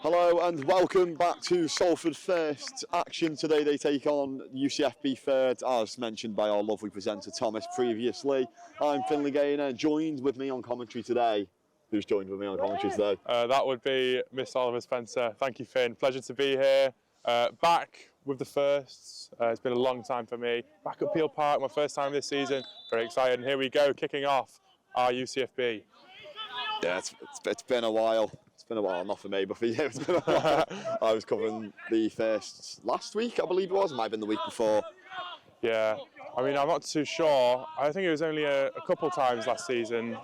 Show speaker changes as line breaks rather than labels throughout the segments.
Hello and welcome back to Salford First action. Today they take on UCFB Third, as mentioned by our lovely presenter Thomas previously. I'm Finley Gaynor, joined with me on commentary today. Who's joined with me on commentary today?
That would be Miss Oliver Spencer. Thank you, Finn. Pleasure to be here. Back with the Firsts. It's been a long time for me. Back at Peel Park, my first time this season. Very excited. And here we go, kicking off our UCFB.
Yeah, it's been a while. It's been a while, not for me, but for you, it's been a while. I was covering the Firsts last week, I believe it was. It might have been the week before.
Yeah, I mean, I'm not too sure. I think it was only a couple times last season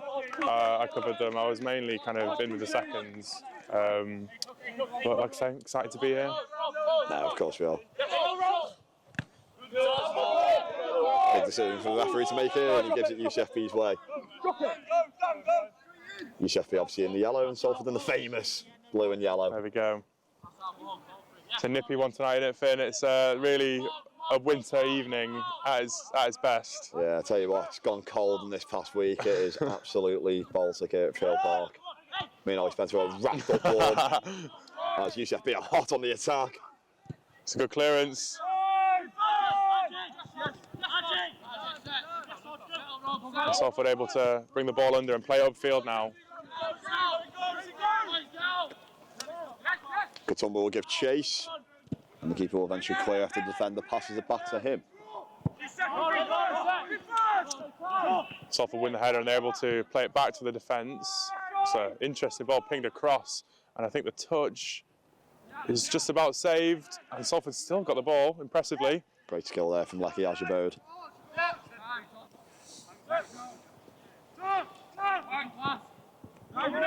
I covered them. I was mainly kind of in with the seconds. But like I say, excited to be here.
No, of course we are. Big decision for the referee to make here, and he gives it UCFB's way. UCFB obviously in the yellow and Salford in the famous blue and yellow.
There we go. It's a nippy one tonight, isn't it, Finn? It's really a winter evening at its best.
Yeah, I tell you what, it's gone cold in this past week. It is absolutely Baltic here at Peel Park. Me and Ollie Spencer are wrapped up warm as UCFB are hot on the attack.
It's a good clearance. Salford able to bring the ball under and play upfield now.
Katumba will give chase, and the keeper will eventually clear after the defender passes it back to him.
Salford win the header and they're able to play it back to the defence. It's an interesting ball pinged across, and I think the touch is just about saved, and Salford's still got the ball, impressively.
Great skill there from Lecky Ajabode.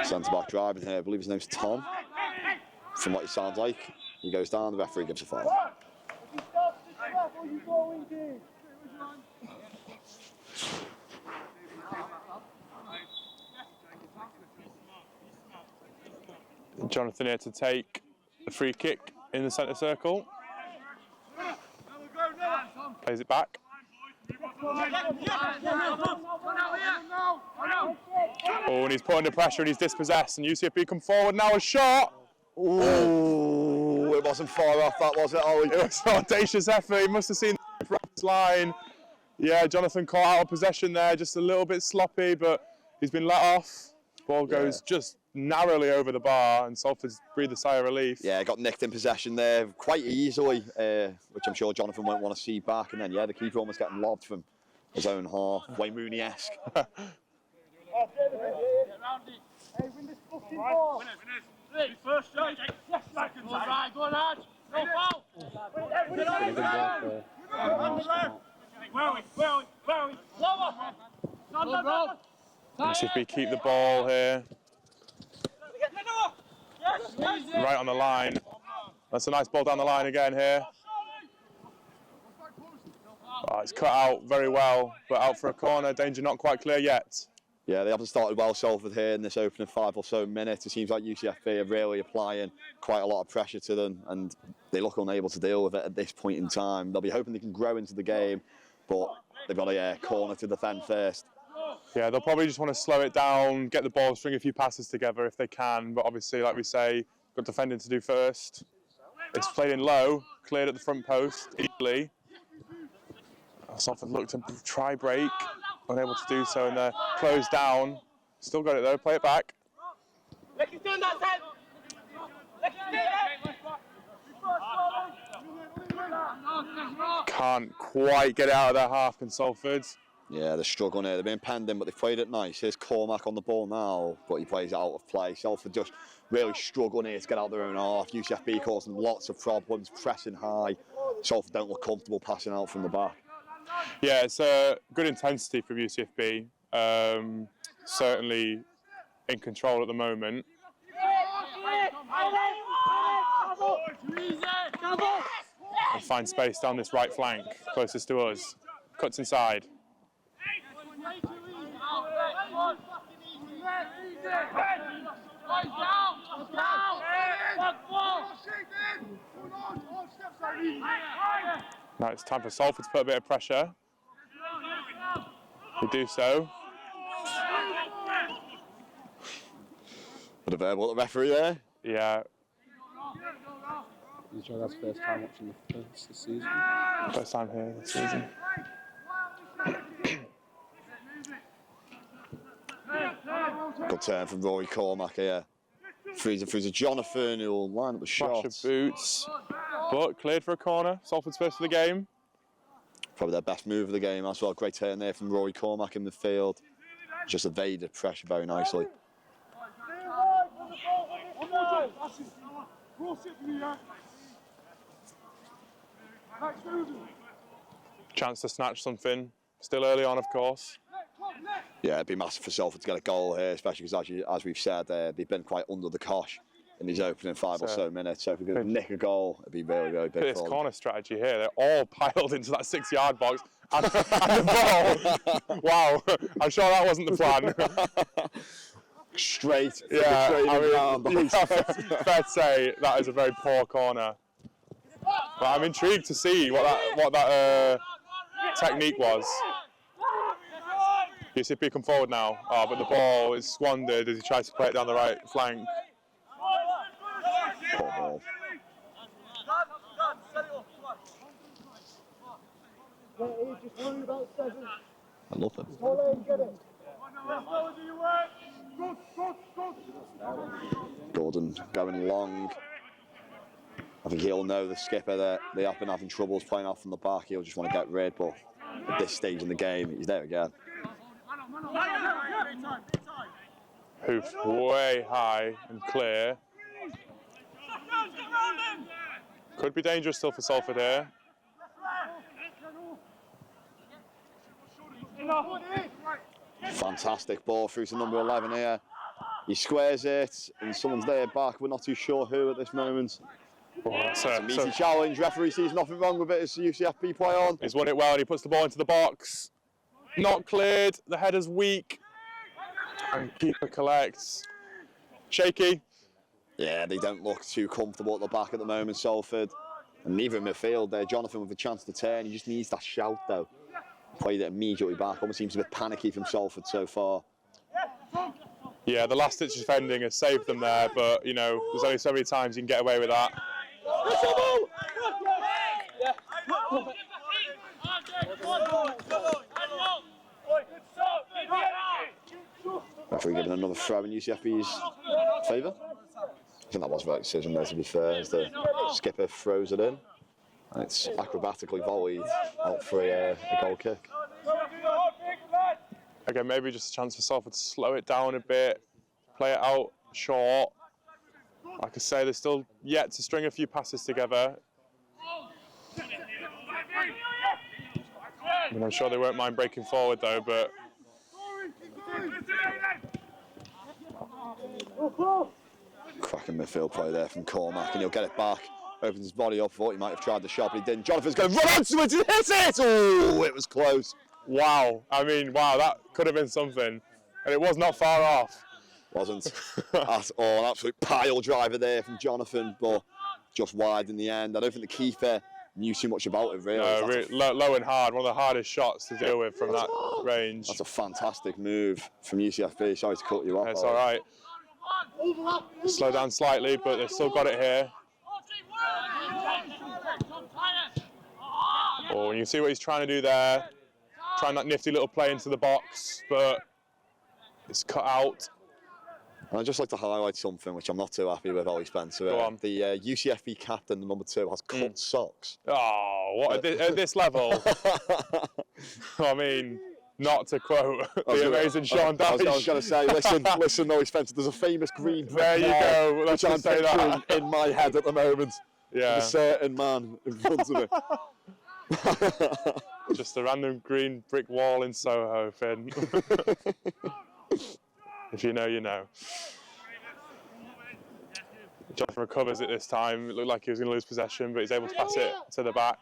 Centre-back driving here, I believe his name's Tom. From what he sounds like, he goes down, the referee gives a foul.
Jonathan here to take the free kick in the centre circle. Plays it back. Oh, and he's put under pressure and he's dispossessed, and UCFB come forward now, a shot!
Ooh, it wasn't far off, that was it, Ollie?
It was an audacious effort. He must have seen the line. Yeah, Jonathan caught out of possession there, just a little bit sloppy, but he's been let off. Ball goes just narrowly over the bar, and Salford's breathed a sigh of relief.
Yeah, got nicked in possession there quite easily, which I'm sure Jonathan won't want to see back. And then, yeah, the keeper almost getting lobbed from his own half, Wayne Rooney-esque.
First strike. Seconds. Right, go on, Raj. No foul.
UCFB keep the ball here. Right on the line. That's a nice ball down the line again here. Oh, it's cut out very well, but out for a corner. Danger not quite clear yet.
Yeah, they haven't started well, Salford, here in this opening 5 or so minutes. It seems like UCFB are really applying quite a lot of pressure to them, and they look unable to deal with it at this point in time. They'll be hoping they can grow into the game, but they've got a corner to defend first.
Yeah, they'll probably just want to slow it down, get the ball, string a few passes together if they can, but obviously, like we say, got defending to do first. It's played in low, cleared at the front post, easily. Salford looked to try break, unable to do so, and they're closed down. Still got it though, play it back. Can't quite get it out of their half, can Salford.
Yeah, they're struggling here. They've been penned in, but they've played it nice. Here's Cormac on the ball now, but he plays it out of play. Salford just really struggling here to get out their own half. UCFB causing lots of problems, pressing high. Salford don't look comfortable passing out from the back.
Yeah, it's a good intensity from UCFB. Certainly in control at the moment. And find space down this right flank, closest to us. Cuts inside. Now it's time for Salford to put a bit of pressure. They do so.
Bit of verbal at the referee there.
Yeah.
That's first time watching the first this season.
First time here this season.
Good turn from Rory Cormack here. Through to Jonathan, who will line up the
Flash
shot.
of boots, but cleared for a corner. Salford's first for the game.
Probably their best move of the game as well. Great turn there from Rory Cormack in the field. Just evaded pressure very nicely.
Chance to snatch something. Still early on, of course.
Yeah, it'd be massive for Salford to get a goal here, especially because, as we've said, they've been quite under the cosh in these opening 5 or so minutes. So if we could nick a goal, it'd be really, really big.
This corner strategy here, they're all piled into that 6-yard box. And the ball, wow, I'm sure that wasn't the plan.
Straight.
Yeah,
fair
fair to say that is a very poor corner. But I'm intrigued to see what that technique was. UCFB come forward now, but the ball is squandered as he tries to play it down the right flank.
Ball. I love it. Gordon going long. I think he'll know, the skipper, that they have been having troubles playing out from the back. He'll just want to get rid, but at this stage in the game, he's there again.
Hoofed way high and clear. Could be dangerous still for Salford here.
Fantastic ball through to number 11 here. He squares it, and someone's there back. We're not too sure who at this moment. It's a meaty challenge. Referee sees nothing wrong with it as the UCFB play on.
He's won it well, and he puts the ball into the box. Not cleared. The header's weak. And keeper collects. Shaky.
Yeah, they don't look too comfortable at the back at the moment, Salford. And neither in midfield there. Jonathan with a chance to turn. He just needs that shout, though. Played it immediately back. Almost seems a bit panicky from Salford so far.
Yeah, the last-ditch defending has saved them there, but, you know, there's only so many times you can get away with that.
Referee giving another throw in UCFB's favour. I think that was the right decision there, to be fair, as the skipper throws it in. And it's acrobatically volleyed out for a goal kick.
Again, maybe just a chance for Salford to slow it down a bit, play it out short. Like I say, they're still yet to string a few passes together. I mean, I'm sure they won't mind breaking forward though, but
cracking midfield play there from Cormack, and he'll get it back. Opens his body up. Thought he might have tried the shot, but he didn't. Jonathan's going to run onto it and hit it! Oh, it was close.
wow. I mean, wow, that could have been something. And it was not far off.
Wasn't at all. An absolute pile driver there from Jonathan, but just wide in the end. I don't think the keeper knew too much about it, really.
No, low and hard. One of the hardest shots to deal with from that range.
That's a fantastic move from UCFB. Sorry to cut you off.
It's all right. Slow down slightly, but they've still got it here. Oh, and you can see what he's trying to do there. Trying that nifty little play into the box, but it's cut out.
And I'd just like to highlight something which I'm not too happy with, Ollie Spencer.
Go on.
The UCFB captain, the number 2, has cut socks.
Oh, what at this level? I mean, not to quote the amazing Sean Dyche.
I was going to say, listen, Ollie Spencer, there's a famous green brick
there you
wall,
go.
which I'm
say
picturing
that.
in my head at the moment.
Yeah.
With a certain man in front of it.
Just a random green brick wall in Soho, Finn. If you know, you know. Jonathan recovers it this time. It looked like he was going to lose possession, but he's able to pass it to the back.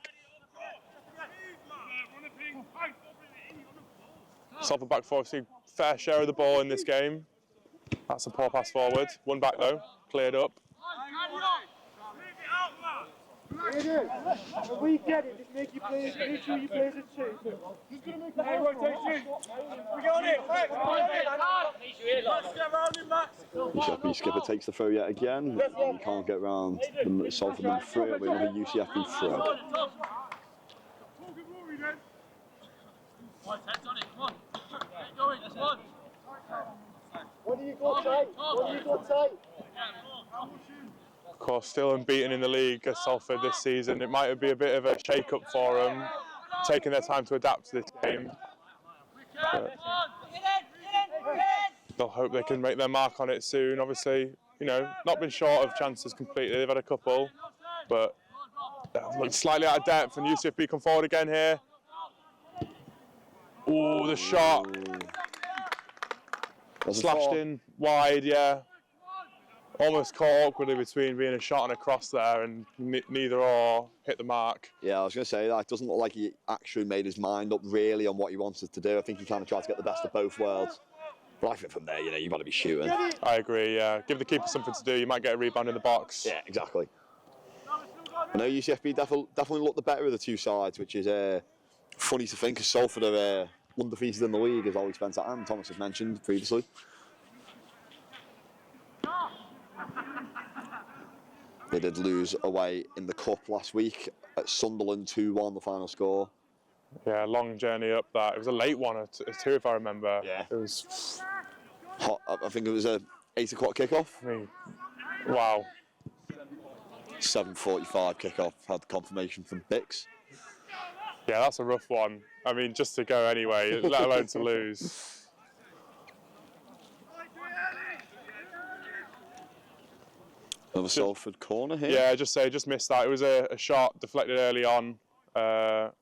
Salford back forward, see fair share of the ball in this game. That's a poor pass forward. One back though, cleared up.
When we get it, just make sure you play as a two. Hey, rotation. We got it. Let's get round him, Max.
UCFB skipper takes the throw yet again. He can't get round the Salford number 3. It'll be another UCFB throw.
What do you got, Tay? What do you got, Tay?
Of course, still unbeaten in the league as Salford this season. It might be a bit of a shake-up for them, taking their time to adapt to this game. But they'll hope they can make their mark on it soon. Obviously, you know, not been short of chances completely. They've had a couple, but they've looked slightly out of depth. And UCFB come forward again here. Ooh, the shot. Slashed in wide, yeah. Almost caught awkwardly between being a shot and a cross there, and neither or hit the mark.
Yeah, I was going to say that. It doesn't look like he actually made his mind up really on what he wanted to do. I think he kind of tried to get the best of both worlds. But I think from there, you know, you've got to be shooting.
I agree, yeah. Give the keeper something to do. You might get a rebound in the box.
Yeah, exactly. I know UCFB definitely looked the better of the two sides, which is funny to think, because Salford are undefeated in the league, as Ollie Spencer and Thomas have mentioned previously. They did lose away in the cup last week at Sunderland 2-1, the final score.
Yeah, long journey up that. It was a late one, a 2 if I remember.
Yeah.
It was
hot. I think it was a 8 o'clock kickoff.
I mean, wow.
7:45 kickoff. Had confirmation from Bix.
Yeah, that's a rough one. I mean, just to go anyway, let alone to lose.
Another Salford corner here.
Yeah, just missed that. It was a shot deflected early on, out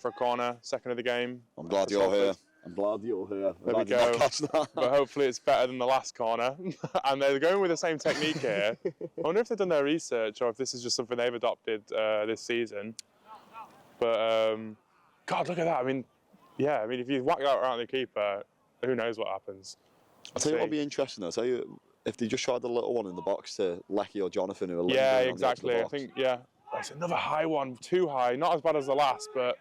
for a corner, second of the game.
I'm glad you're here. I'm glad you're here.
There we go. But hopefully it's better than the last corner. And they're going with the same technique here. I wonder if they've done their research or if this is just something they've adopted this season. But, God, look at that. I mean, yeah, I mean, if you whack that around the keeper, who knows what happens.
I'll tell you what would be interesting, though. I'll tell you, if they just tried the little one in the box to Lecky or Jonathan, who are
yeah, exactly. I think, yeah. That's another high one, too high. Not as bad as the last, but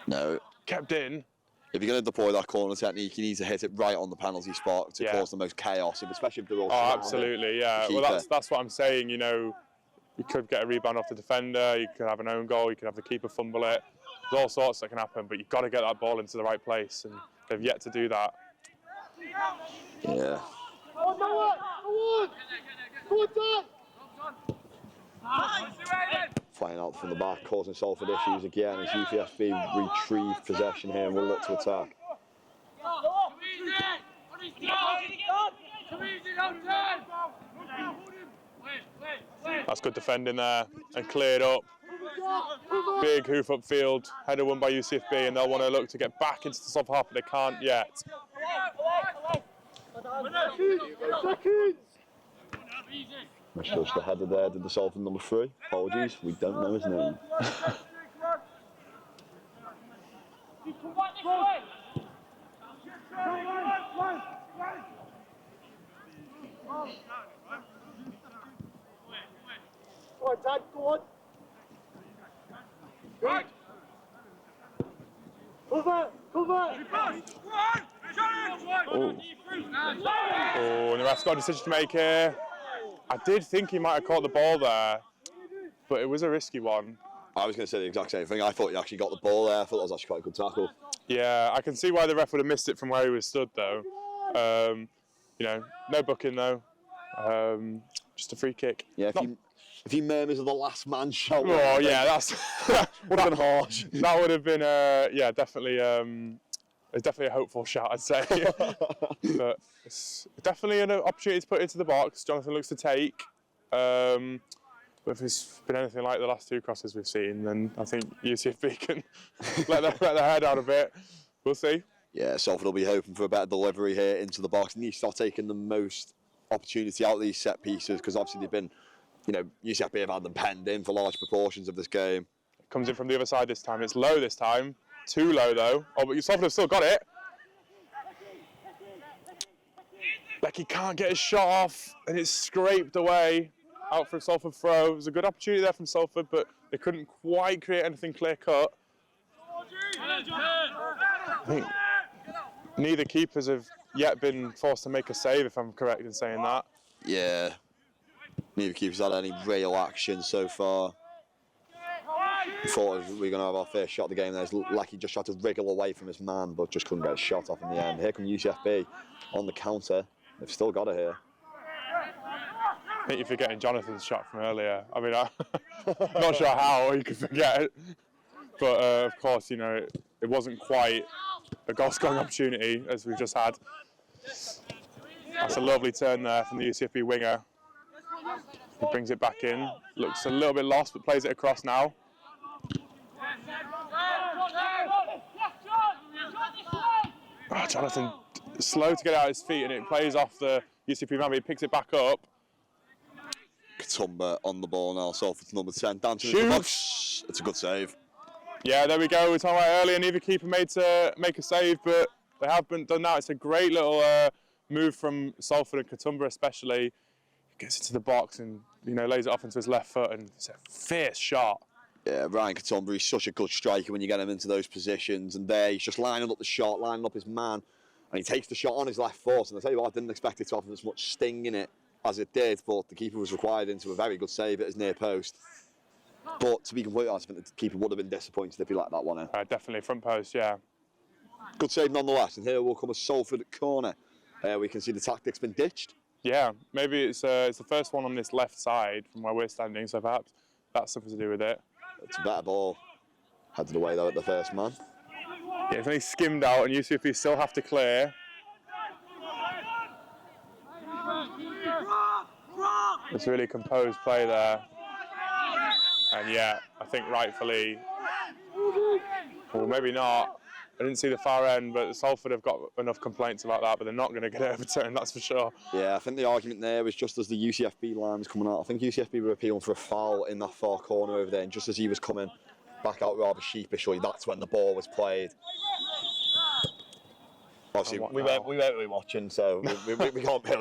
no,
kept in.
If you're going to deploy that corner technique, you need to hit it right on the penalty spot to cause the most chaos, especially if they're all
absolutely, yeah. Well, that's what I'm saying. You know, you could get a rebound off the defender, you could have an own goal, you could have the keeper fumble it. There's all sorts that can happen, but you've got to get that ball into the right place, and they've yet to do that.
Yeah. Flying out from the back, causing Salford issues again as UCFB retrieve possession here and will look to attack.
That's good defending there and cleared up. Big hoof upfield, header won by UCFB, and they'll want to look to get back into the Salford half, but they can't yet.
That's just the header there, did the Salford number 3. Apologies, we don't know his name.
Go on, Dad, go on. Right. Cover.
Oh, and the ref's got a decision to make here. I did think he might have caught the ball there, but it was a risky one.
I was going to say the exact same thing. I thought he actually got the ball there. I thought that was actually quite a good tackle.
Yeah, I can see why the ref would have missed it from where he was stood, though. You know, no booking, though. Just a free kick.
Yeah, if he murmurs of the last man shout.
Oh, yeah, that's
would have been harsh.
That would have been, yeah, definitely. It's definitely a hopeful shot, I'd say. But it's definitely an opportunity to put into the box. Jonathan looks to take. But if it's been anything like the last 2 crosses we've seen, then I think UCFB can let their head out a bit. We'll see.
Yeah, Salford will be hoping for a better delivery here into the box. They need to start taking the most opportunity out of these set pieces, because obviously they've been, you know, UCFB have had them penned in for large proportions of this game.
Comes in from the other side this time. It's low this time. Too low though. Oh, but Salford have still got it. Like he can't get his shot off, and it's scraped away out for a Salford throw. It was a good opportunity there from Salford, but they couldn't quite create anything clear-cut. I think neither keepers have yet been forced to make a save, if I'm correct in saying that.
Yeah. Neither keeper's had any real action so far. We thought we were going to have our first shot of the game. There's Lecky just tried to wriggle away from his man, but just couldn't get a shot off in the end. Here come UCFB on the counter. They've still got it here.
I think you're forgetting Jonathan's shot from earlier. I mean, I'm not sure how you could forget it. But of course, you know, it wasn't quite a goal-scoring opportunity as we've just had. That's a lovely turn there from the UCFB winger. He brings it back in. Looks a little bit lost, but plays it across now. Oh, Jonathan, slow to get out his feet, and it plays off the UCFB man, but he picks it back up.
Katumba on the ball now. Salford's number 10. Down to the box. It's a good save.
Yeah, there we go. We were talking about earlier, neither keeper made to make a save, but they have done that. It's a great little move from Salford and Katumba especially. He gets into the box and, you know, lays it off into his left foot, and it's a fierce shot.
Yeah, Ryan Katumba, he's such a good striker when you get him into those positions, and there he's just lining up the shot, lining up his man, and he takes the shot on his left foot, and I tell you what, I didn't expect it to have as much sting in it as it did, but the keeper was required into a very good save at his near post. But to be completely honest, I think the keeper would have been disappointed if he let that one in.
Definitely, front post, yeah.
Good save nonetheless, and here will come a Salford corner. We can see the tactic's been ditched.
Yeah, maybe it's the first one on this left side from where we're standing, so perhaps that's something to do with it.
It's a better ball. Headed away though at the first man.
Yeah, it's only skimmed out, and UCFB still have to clear. It's a really composed play there. And yeah, I think rightfully, or maybe not. I didn't see the far end, but Salford have got enough complaints about that, but they're not going to get it overturned, that's for sure.
Yeah, I think the argument there was just as the UCFB line was coming out. I think UCFB were appealing for a foul in that far corner over there, and just as he was coming back out rather sheepishly, that's when the ball was played. Obviously, we weren't really watching, so we can't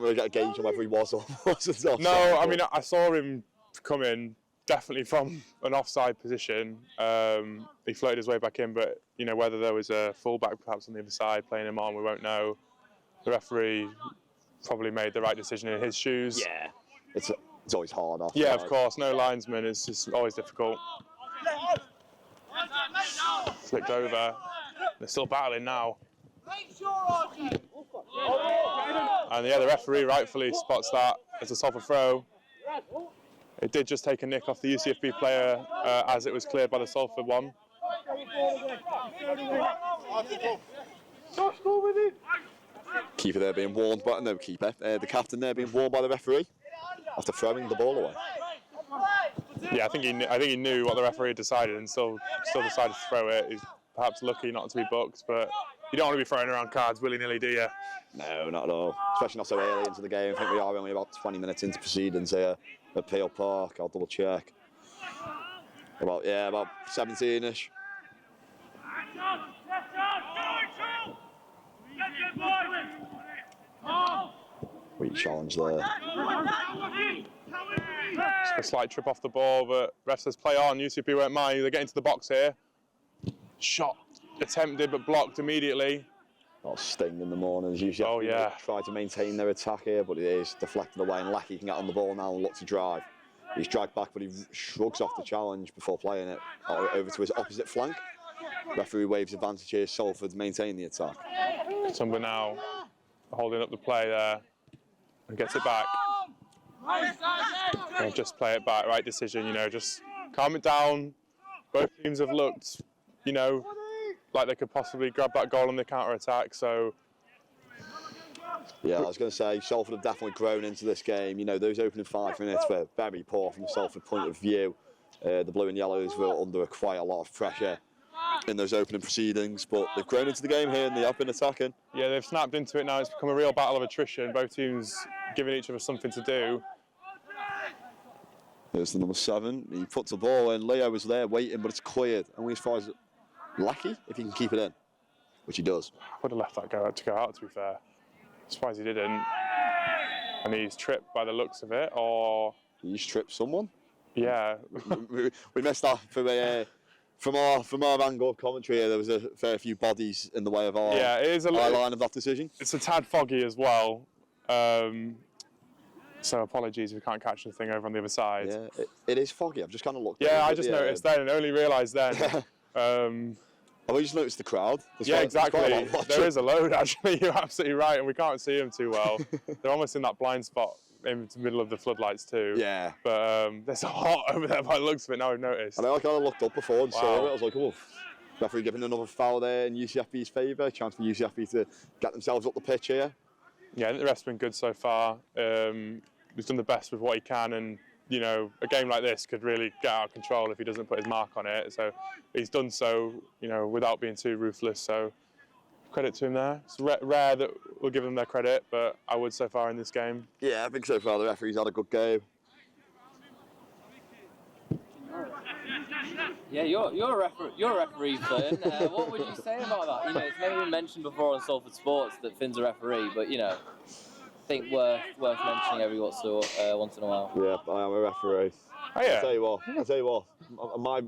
really get a gauge on whether he was or wasn't offside.
No, I mean, I saw him come in definitely from an offside position. He floated his way back in, but you know, whether there was a fullback perhaps on the other side playing him on, we won't know. The referee probably made the right decision in his shoes.
Yeah, it's always hard.
Yeah, of course. No linesman is just always difficult. Flicked over. They're still battling now. And yeah, the referee rightfully spots that as a Salford throw. It did just take a nick off the UCFB player as it was cleared by the Salford one.
Keeper there being warned, but no keeper. The captain there being warned by the referee after throwing the ball away.
Yeah, I think he knew what the referee had decided and still decided to throw it. He's perhaps lucky not to be booked, but you don't want to be throwing around cards willy-nilly, do you?
No, not at all. Especially not so early into the game. I think we are only about 20 minutes into proceedings here at Peel Park. I'll double check. About 17-ish. Weak challenge there.
A slight trip off the ball, but ref says play on. UCP won't mind. They're getting to the box here. Shot attempted but blocked immediately.
Not sting in the mornings. Usually try to maintain their attack here, but it is deflected away, and Lecky can get on the ball now and look to drive. He's dragged back, but he shrugs off the challenge before playing it over to his opposite flank. Referee waves advantage here. Salford maintain the attack.
Tumba now holding up the play there and gets it back. And just play it back. Right decision, you know, just calm it down. Both teams have looked, you know, like they could possibly grab that goal on the counter-attack, so...
Yeah, I was going to say, Salford have definitely grown into this game. You know, those opening 5 minutes were very poor from a Salford point of view. The Blue and Yellows were under quite a lot of pressure in those opening proceedings, but they've grown into the game here and they have been attacking.
Yeah, they've snapped into it now. It's become a real battle of attrition. Both teams giving each other something to do.
There's the number 7. He puts the ball in. Leo was there waiting, but it's cleared. Only as far as Lecky, if he can keep it in, which he does.
I would have left that to go out, to be fair. Surprised he didn't. And he's tripped by the looks of it, or
He's tripped someone.
yeah.
We missed that from our angle of commentary. There was a fair few bodies in the way of our
Yeah, it is a
eye line of that decision.
It's a tad foggy as well. So apologies if we can't catch the thing over on the other side.
Yeah, it is foggy. I've just kind of looked.
Yeah,
at
I just noticed then and only realised then.
I just noticed the crowd.
Yeah, exactly. There is a load actually. You're absolutely right, and we can't see them too well. They're almost in that blind spot in the middle of the floodlights too.
Yeah.
But there's a lot over there by the looks of it now. I've noticed.
And I kind of looked up before and saw it. I was like, oh, referee giving another foul there in UCFB's favour. Chance for UCFB to get themselves up the pitch here.
Yeah, I think the ref's been good so far. He's done the best with what he can, and you know, a game like this could really get out of control if he doesn't put his mark on it. So he's done so, you know, without being too ruthless. So credit to him there. It's rare that we'll give them their credit, but I would so far in this game.
Yeah, I think so far the referee's had a good game.
Yeah, you're a referee, Finn. What would you say about that? You know, it's never been mentioned before on Salford Sports that Finn's a referee, but you know, I think worth mentioning every once in a while.
Yeah, I am a referee.
Oh yeah.
I'll tell you what. My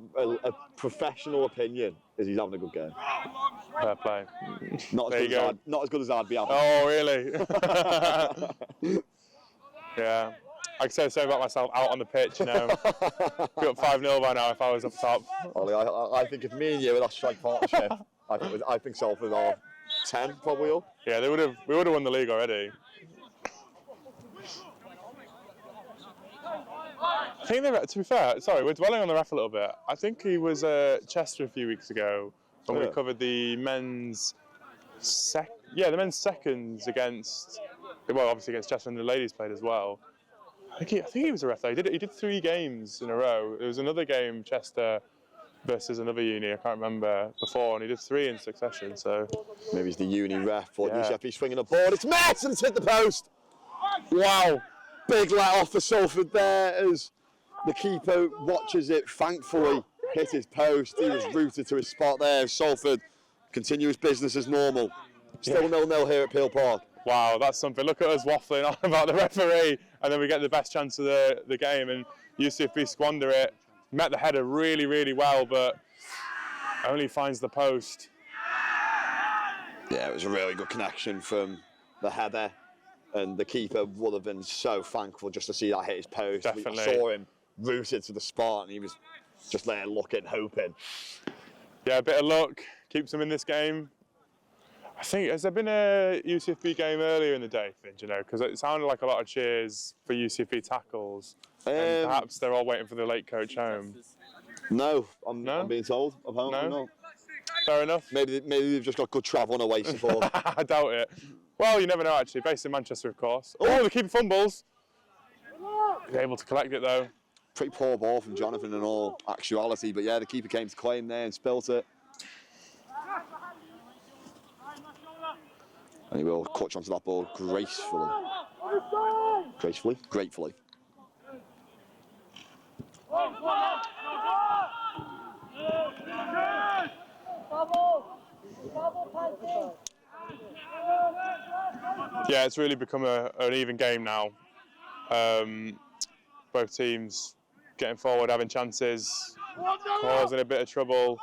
professional opinion is he's having a good game.
Fair play.
Not as good as I'd be having.
Oh really? Yeah. I could say the same about myself out on the pitch, you know. Be up 5-0 by now if I was up top.
Ollie, I think if me and you were that strike partnership, I think Salford are 10 probably up.
Yeah, we would have won the league already. I think to be fair, sorry, we're dwelling on the ref a little bit. I think he was at Chester a few weeks ago when we covered the men's seconds against, well, obviously against Chester, and the ladies played as well. I think he was a ref though. He did 3 games in a row. There was another game, Chester versus another uni, I can't remember, before, and he did 3 in succession. So
maybe it's the uni ref, or
Yeah.
UCFB swinging a board. It's met and it's hit the post. Wow, big let off for Salford there as the keeper watches it. Thankfully, hit his post. He was rooted to his spot there. Salford continue his business as normal. Still 0-0 here at Peel Park.
wow, that's something. Look at us waffling on about the referee, and then we get the best chance of the game, and UCFB squander it. Met the header really, really well, but only finds the post.
Yeah, it was a really good connection from the header, and the keeper would have been so thankful just to see that hit his post.
Definitely.
We saw him rooted to the spot, and he was just there looking, hoping.
Yeah, a bit of luck keeps them in this game. I think, has there been a UCFB game earlier in the day, Finn, you know? Because it sounded like a lot of cheers for UCFB tackles. And perhaps they're all waiting for the late coach home.
No, I'm being told. Apparently
No?
not.
Fair enough.
Maybe they've just got good travel and away support.
I doubt it. Well, you never know, actually. Based in Manchester, of course. Oh, the keeper fumbles. He's able to collect it, though.
Pretty poor ball from Jonathan in all actuality, but yeah, the keeper came to claim there and spilt it. And he will clutch onto that ball gracefully. Gratefully.
Yeah, it's really become an even game now. Both teams getting forward, having chances, causing a bit of trouble.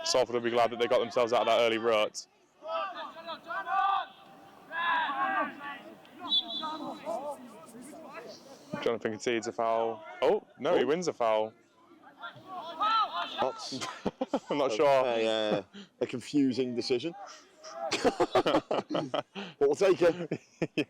Salford will be glad that they got themselves out of that early rut. Jonathan concedes a foul. Oh, no, he wins a foul.
That's
I'm not sure.
a confusing decision. But we'll take it.
Yeah.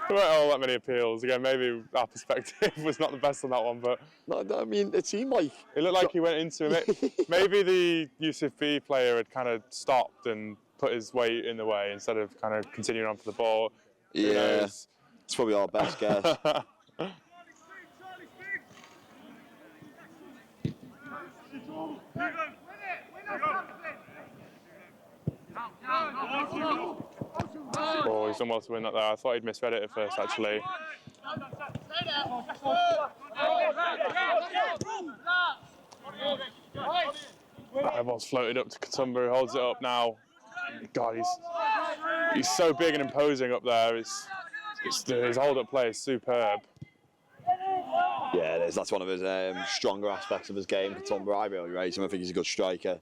There weren't all that many appeals. Again, maybe our perspective was not the best on that one, but
No, I mean, it seemed like...
it looked like he went into it. Maybe the UCFB player had kind of stopped and put his weight in the way instead of kind of continuing on for the ball. Who
Yeah,
knows?
it's probably our best guess. Oh, he's done well to win that there. I thought he'd misread it at first, actually. That ball's floated up to Katumba, who holds it up now.
God, he's so big and imposing up there. His hold-up play is superb.
Yeah, it is. That's one of his stronger aspects of his game. Katumba, I really rate him. I think he's a good striker.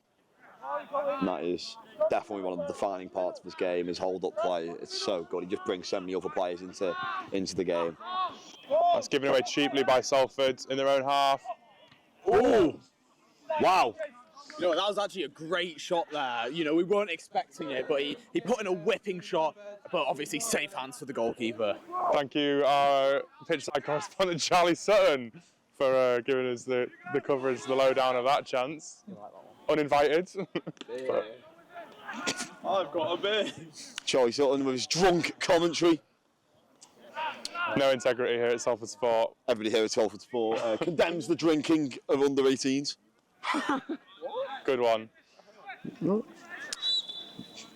And that is definitely one of the defining parts of his game, his hold-up play. It's so good. He just brings so many other players into the game.
That's given away cheaply by Salford in their own half.
Ooh! Wow!
You know, that was actually a great shot there. You know, we weren't expecting it, but he put in a whipping shot, but obviously safe hands for the goalkeeper.
Thank you, our pitchside correspondent Charlie Sutton, for giving us the coverage, the lowdown of that chance. Uninvited.
I've got a bit.
Charlie Sutton with his drunk commentary.
No integrity here at Salford Sport.
Everybody here at Salford Sport condemns the drinking of under 18s.
Good one.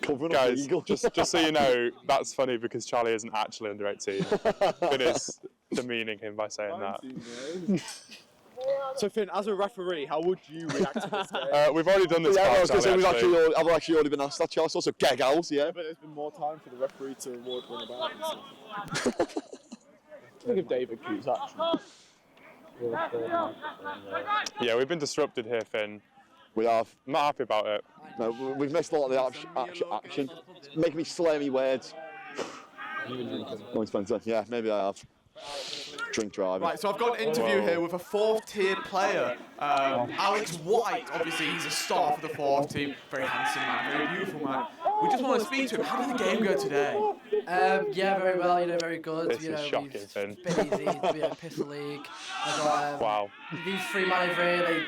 Covering
Guys,
illegal.
just so you know, that's funny because Charlie isn't actually under 18. It is demeaning him by saying that.
So Finn, as a referee, how would you react to this game?
We've already done this
Yeah,
part,
I was going to say,
Charlie,
I've actually already been asked that, Charles. Also, gag out, yeah.
But there's been more time for the referee to walk one about and stuff. Think of David Coo's action.
Yeah, we've been disrupted here, Finn.
We have.
I'm not happy about it.
No, we've missed a lot of the action. It's making me slur me words. Oh, Spencer. Yeah, maybe I have. Drink driving.
Right, so I've got an interview here with a fourth-tier player, Alex White. Obviously, he's a star for the fourth team. Very handsome man, very beautiful man. We just want to speak to him. How did the game go today?
Yeah, very well. You know, very good.
This is shocking, Finn.
Bit easy. Pistol League. I got
Wow.
these three man over here.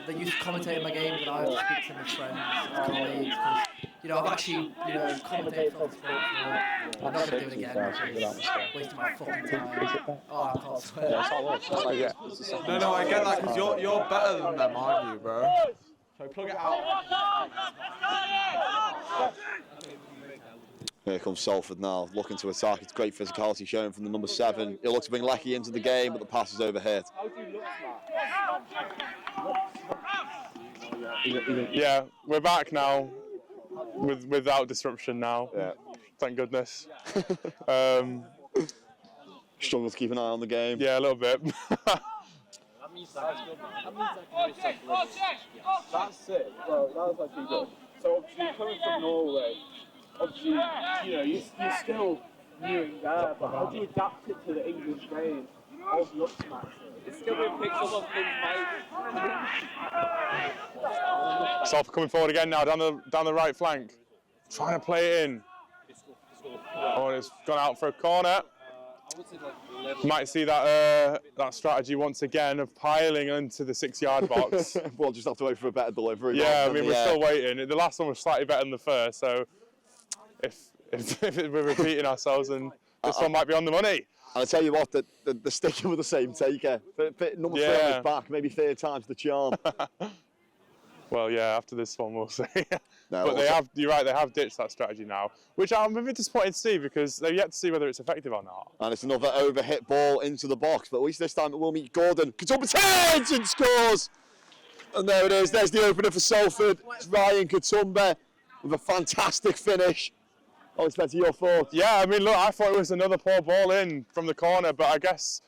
They used to commentate in my games, and I would speak to them as friends, as colleagues. I've actually, commentated on sport before. I'm not going to do it again. It's wasting my fucking time. Oh, I can't swear.
No, I get that because you're better than them, aren't you, bro? So plug it out.
Here comes Salford now, looking to attack. It's great physicality shown from the number 7. He'll look to bring Lecky into the game, but the pass is overhit.
Yeah, we're back now, without disruption now.
Yeah.
Thank goodness.
Struggle to keep an eye on the game.
Yeah, a little bit.
That's it, bro. That was actually good. So obviously coming from Norway, obviously, you're still new and there, but how do you adapt it to the English game of Lux match? It's still being picked up on things, mate.
Salford coming forward again now, down the right flank. Trying to play it in. Oh, and it's gone out for a corner. Might see that strategy once again of piling into the 6-yard box.
We'll just have to wait for a better delivery.
Yeah, I mean, we're still waiting. The last one was slightly better than the first, so if we're repeating ourselves, then this one might be on the money.
And I tell you what, the sticking with the same taker. Number 3 on his back, maybe 3rd time's the charm.
Well, yeah, after this one, we'll see.
No,
but you're right, they have ditched that strategy now, which I'm a bit disappointed to see because they've yet to see whether it's effective or not.
And it's another overhit ball into the box, but at least this time it will meet Gordon. Katumba turns and scores! And there it is, there's the opener for Salford. It's Ryan Katumba with a fantastic finish. Oh, Spencer, your thoughts?
Yeah, I mean, look, I thought it was another poor ball in from the corner, but I guess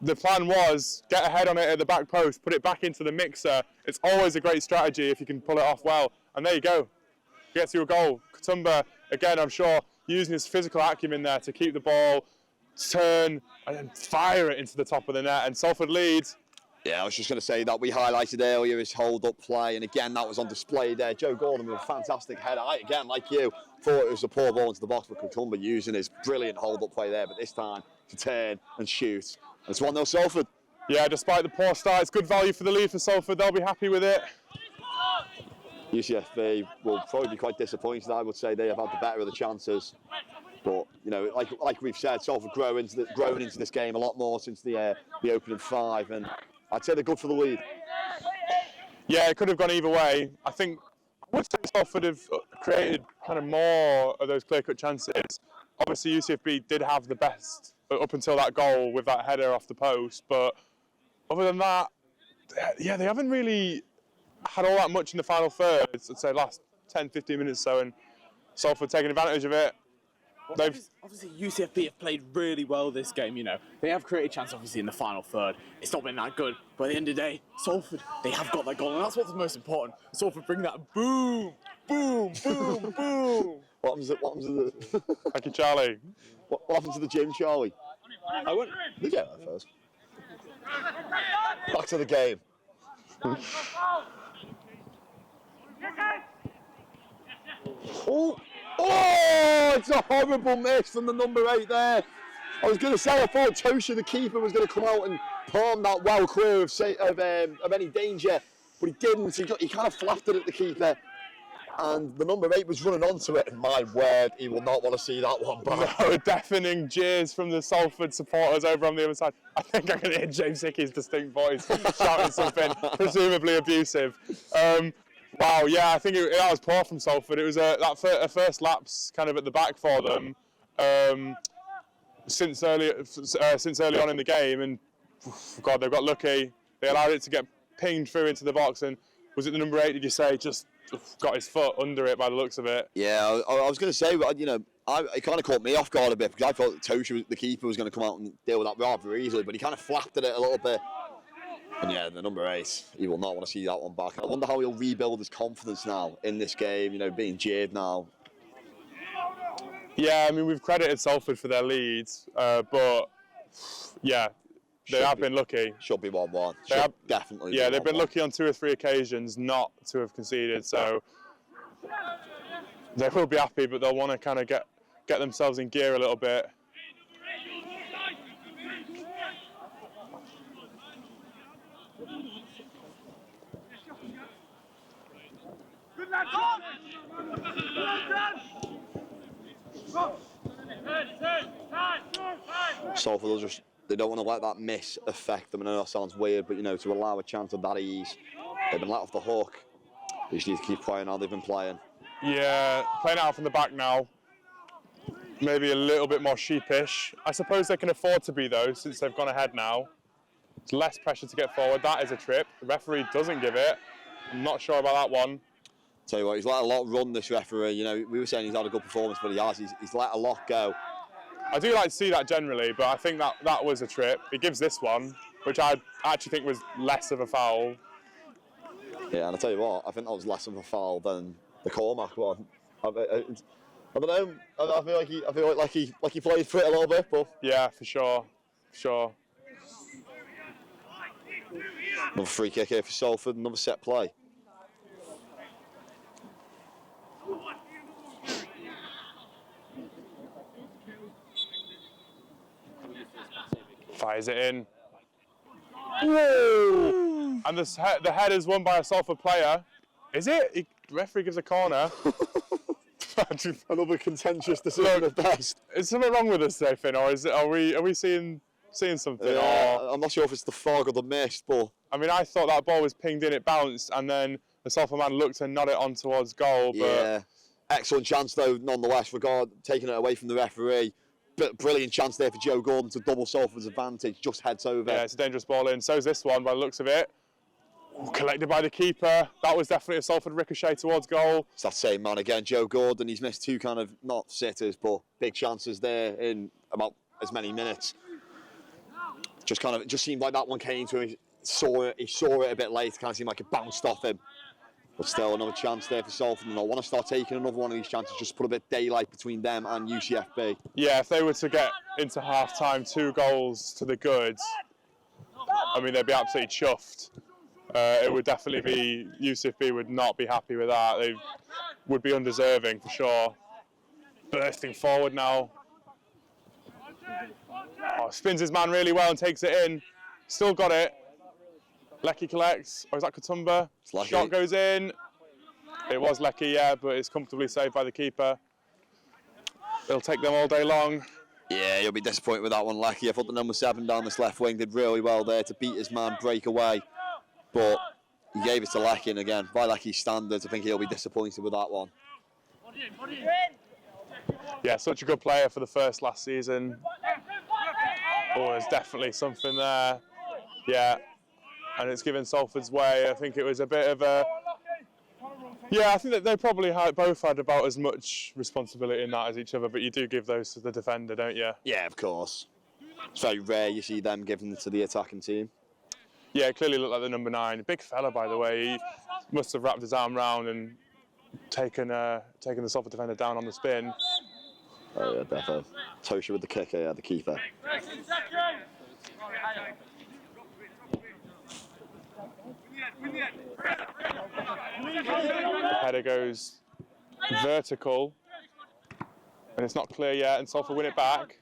the plan was get a head on it at the back post, put it back into the mixer. It's always a great strategy if you can pull it off well. And there you go. Gets you a goal. Katumba, again, I'm sure, using his physical acumen there to keep the ball, turn, and then fire it into the top of the net. And Salford leads.
Yeah, I was just going to say that we highlighted earlier his hold-up play, and again, that was on display there. Joe Gordon with a fantastic header. Again, like you, thought it was a poor ball into the box, but Katumba using his brilliant hold-up play there, but this time to turn and shoot. And it's 1-0 Salford.
Yeah, despite the poor start, it's good value for the lead for Salford. They'll be happy with it.
UCFB will probably be quite disappointed. I would say they have had the better of the chances. But, like we've said, Salford growing into this game a lot more since the opening 5, and I'd say they're good for the lead.
Yeah, it could have gone either way. I would say Salford have created kind of more of those clear-cut chances. Obviously, UCFB did have the best up until that goal with that header off the post, but other than that, yeah, they haven't really had all that much in the final third. I'd say last 10, 15 minutes or so, and Salford taking advantage of it.
Obviously, UCFB have played really well this game, you know. They have created chance, obviously, in the final third. It's not been that good, but at the end of the day, Salford, they have got that goal, and that's what's most important. Salford bring that boom, boom, boom, boom.
What happens to the...
Thank you, Charlie.
What happens to the gym, Charlie?
I went...
Did you get that first? Back to the game. Oh, it's a horrible miss from the number 8 there. I was going to say, I thought Tosha, the keeper, was going to come out and palm that well clear of any danger, but he didn't. He kind of flapped it at the keeper, and the number 8 was running onto it, and my word, he will not want to see that one back.
No, deafening jeers from the Salford supporters over on the other side. I think I can hear James Hickey's distinct voice shouting something presumably abusive. Wow, yeah, I think that was poor from Salford. It was a first lapse kind of at the back for them since early on in the game, and God, they've got lucky. They allowed it to get pinged through into the box, and was it the number 8? Did you say just got his foot under it by the looks of it?
Yeah, I was going to say, you know, it kind of caught me off guard a bit because I thought Tosha, the keeper, was going to come out and deal with that rather easily, but he kind of flapped at it a little bit. And yeah, the number 8, he will not want to see that one back. I wonder how he'll rebuild his confidence now in this game, you know, being jeered now.
Yeah, I mean, we've credited Salford for their leads, but yeah, they have been lucky.
Should be 1-1. Definitely.
Yeah, they've been lucky on 2 or 3 occasions not to have conceded, so they will be happy, but they'll want to kind of get themselves in gear a little bit.
Salford, they don't want to let that miss affect them. I know that sounds weird, but you know, to allow a chance of that ease, they've been let off the hook. They just need to keep playing how they've been playing.
Yeah, playing out from the back now. Maybe a little bit more sheepish. I suppose they can afford to be though, since they've gone ahead now. It's less pressure to get forward. That is a trip. The referee doesn't give it. I'm not sure about that one.
Tell you what, he's let a lot run, this referee. You know, we were saying he's had a good performance, but he's let a lot go.
I do like to see that generally, but I think that was a trip. He gives this one, which I actually think was less of a foul.
Yeah, and I tell you what, I think that was less of a foul than the Cormac one. I don't know. I feel like he played for it a little bit, but
yeah, for sure.
Another free kick here for Salford, another set play.
Fires it in. Whoa! And the header's won by a Salford player. Is it? The referee gives a corner.
Another contentious decision at best.
Is something wrong with us today, Finn, or are we seeing something? Or...
I'm not sure if it's the fog or the mist, but
I mean, I thought that ball was pinged in, it bounced, and then the Salford man looked and nodded on towards goal. But
yeah, excellent chance though, nonetheless. Taking it away from the referee. Brilliant chance there for Joe Gordon to double Salford's advantage. Just heads over.
Yeah, it's a dangerous ball in. So's this one by the looks of it. Collected by the keeper. That was definitely a Salford ricochet towards goal.
It's that same man again, Joe Gordon. He's missed 2 kind of, not sitters, but big chances there in about as many minutes. Just seemed like that one came to him. He saw it a bit late. Kind of seemed like it bounced off him. But still another chance there for Salford, and I want to start taking another one of these chances, just put a bit of daylight between them and UCFB.
Yeah, if they were to get into half-time 2 goals to the good, I mean, they'd be absolutely chuffed. It would definitely be, UCFB would not be happy with that. They would be undeserving for sure. Bursting forward now. Oh, spins his man really well and takes it in. Still got it. Lecky collects, or is that Katumba? Shot goes in. It was Lecky, yeah, but it's comfortably saved by the keeper. They'll take them all day long.
Yeah, you'll be disappointed with that one, Lecky. I thought the number 7 down this left wing did really well there to beat his man, break away. But he gave it to Lecky, and again, by Lecky's standards, I think he'll be disappointed with that one.
Yeah, such a good player for the first last season. Oh, there's definitely something there. Yeah. And it's given Salford's way. I think it was a bit of a Yeah, I think that they probably both had about as much responsibility in that as each other, but you do give those to the defender, don't you?
Yeah, of course. It's very rare you see them giving it to the attacking team.
Yeah, it clearly looked like the number 9. Big fella, by the way. He must have wrapped his arm round and taken the Salford defender down on the spin.
Oh yeah, definitely. Tosha with the kicker, yeah, the keeper.
Header goes vertical, and it's not clear yet, and Salford win it back.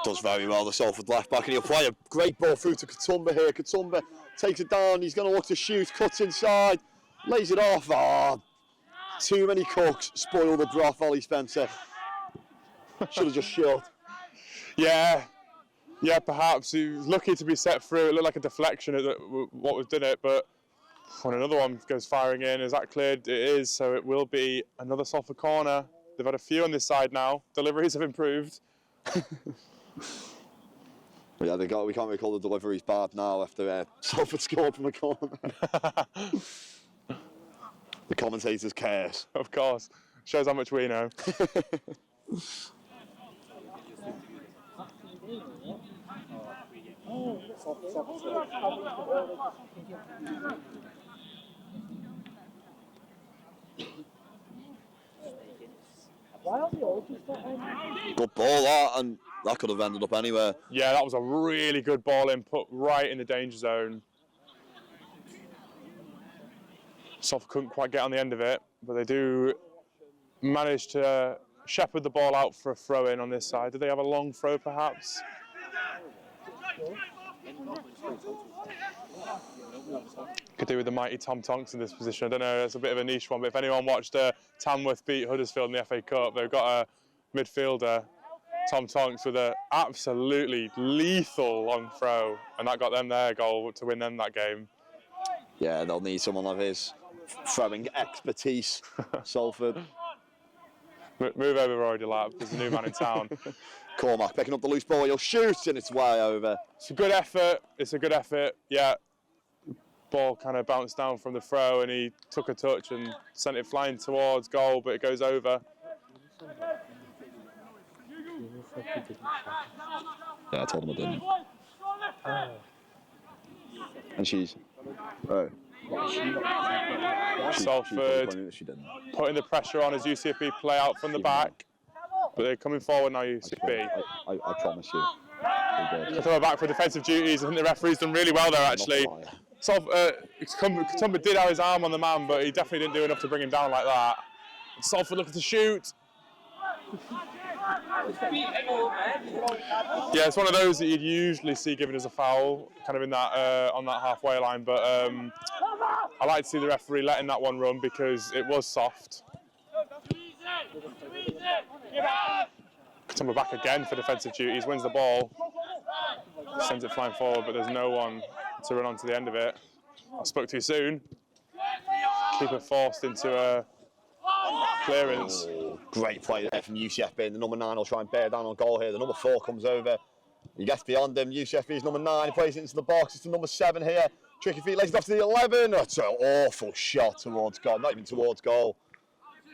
Does very well, the Salford left back, and he'll play a great ball through to Katumba here. Katumba takes it down, he's going to look to shoot, cuts inside, lays it off. Oh, too many cooks spoil the broth, Ollie Spencer. Should have just shot.
Yeah, perhaps. He was lucky to be set through. It looked like a deflection at what was done it, but when another one goes firing in, is that cleared? It is, so it will be another Salford corner. They've had a few on this side now. Deliveries have improved.
Yeah, we can't really call the deliveries bad now after Salford scored from a corner. The commentators cares.
Of course. Shows how much we know.
Good ball that, and that could have ended up anywhere.
Yeah, that was a really good ball in, put right in the danger zone. Salford couldn't quite get on the end of it, but they do manage to shepherd the ball out for a throw-in on this side. Did they have a long throw, perhaps? Could do with the mighty Tom Tonks in this position. I don't know, it's a bit of a niche one, but if anyone watched Tamworth beat Huddersfield in the FA Cup, they've got a midfielder, Tom Tonks, with an absolutely lethal long throw, and that got them their goal to win them that game.
Yeah, they'll need someone of his throwing expertise, Salford.
Move over, Rory Delap. There's a new man in town.
Cormac picking up the loose ball, he'll shoot, and it's way over.
It's a good effort. It's a good effort. Yeah. Ball kind of bounced down from the throw, and he took a touch and sent it flying towards goal, but it goes over.
Yeah, I told him I didn't. And she's... Oh.
Salford
She didn't.
putting the pressure on as UCFB play out from the back, but they're coming forward now, UCFB.
I promise you.
They throw it back for defensive duties. I think the referee's done really well there, actually. Katumba did have his arm on the man, but he definitely didn't do enough to bring him down like that. Salford looking to shoot. Yeah, it's one of those that you'd usually see given as a foul, kind of in that on that halfway line. But I like to see the referee letting that one run because it was soft. Katumba back again for defensive duties, wins the ball, sends it flying forward, but there's no one to run on to the end of it. I spoke too soon. Keeper forced into a clearance.
Oh, great play there from UCFB. The number 9 will try and bear down on goal here. The number 4 comes over. He gets beyond him. UCFB's number 9. He plays it into the box. It's the number 7 here. Tricky feet, lays it off to the 11. That's an awful shot towards goal. Not even towards goal.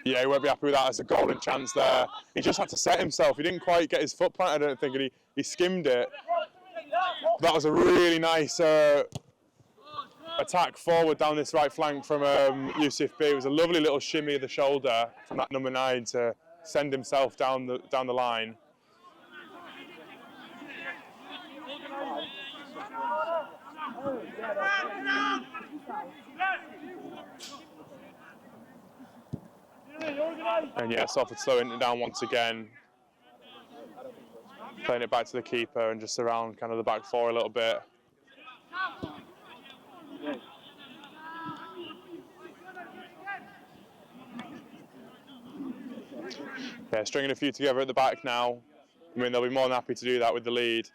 Yeah, he won't be happy with that. It's a golden chance there. He just had to set himself. He didn't quite get his foot planted, I don't think, and he skimmed it. That was a really nice attack forward down this right flank from UCFB. It was a lovely little shimmy of the shoulder from that number 9 to send himself down the line. And yeah, Salford slowing it down once again. Playing it back to the keeper and just around kind of the back 4 a little bit. Yeah, stringing a few together at the back now. I mean, they'll be more than happy to do that with the lead.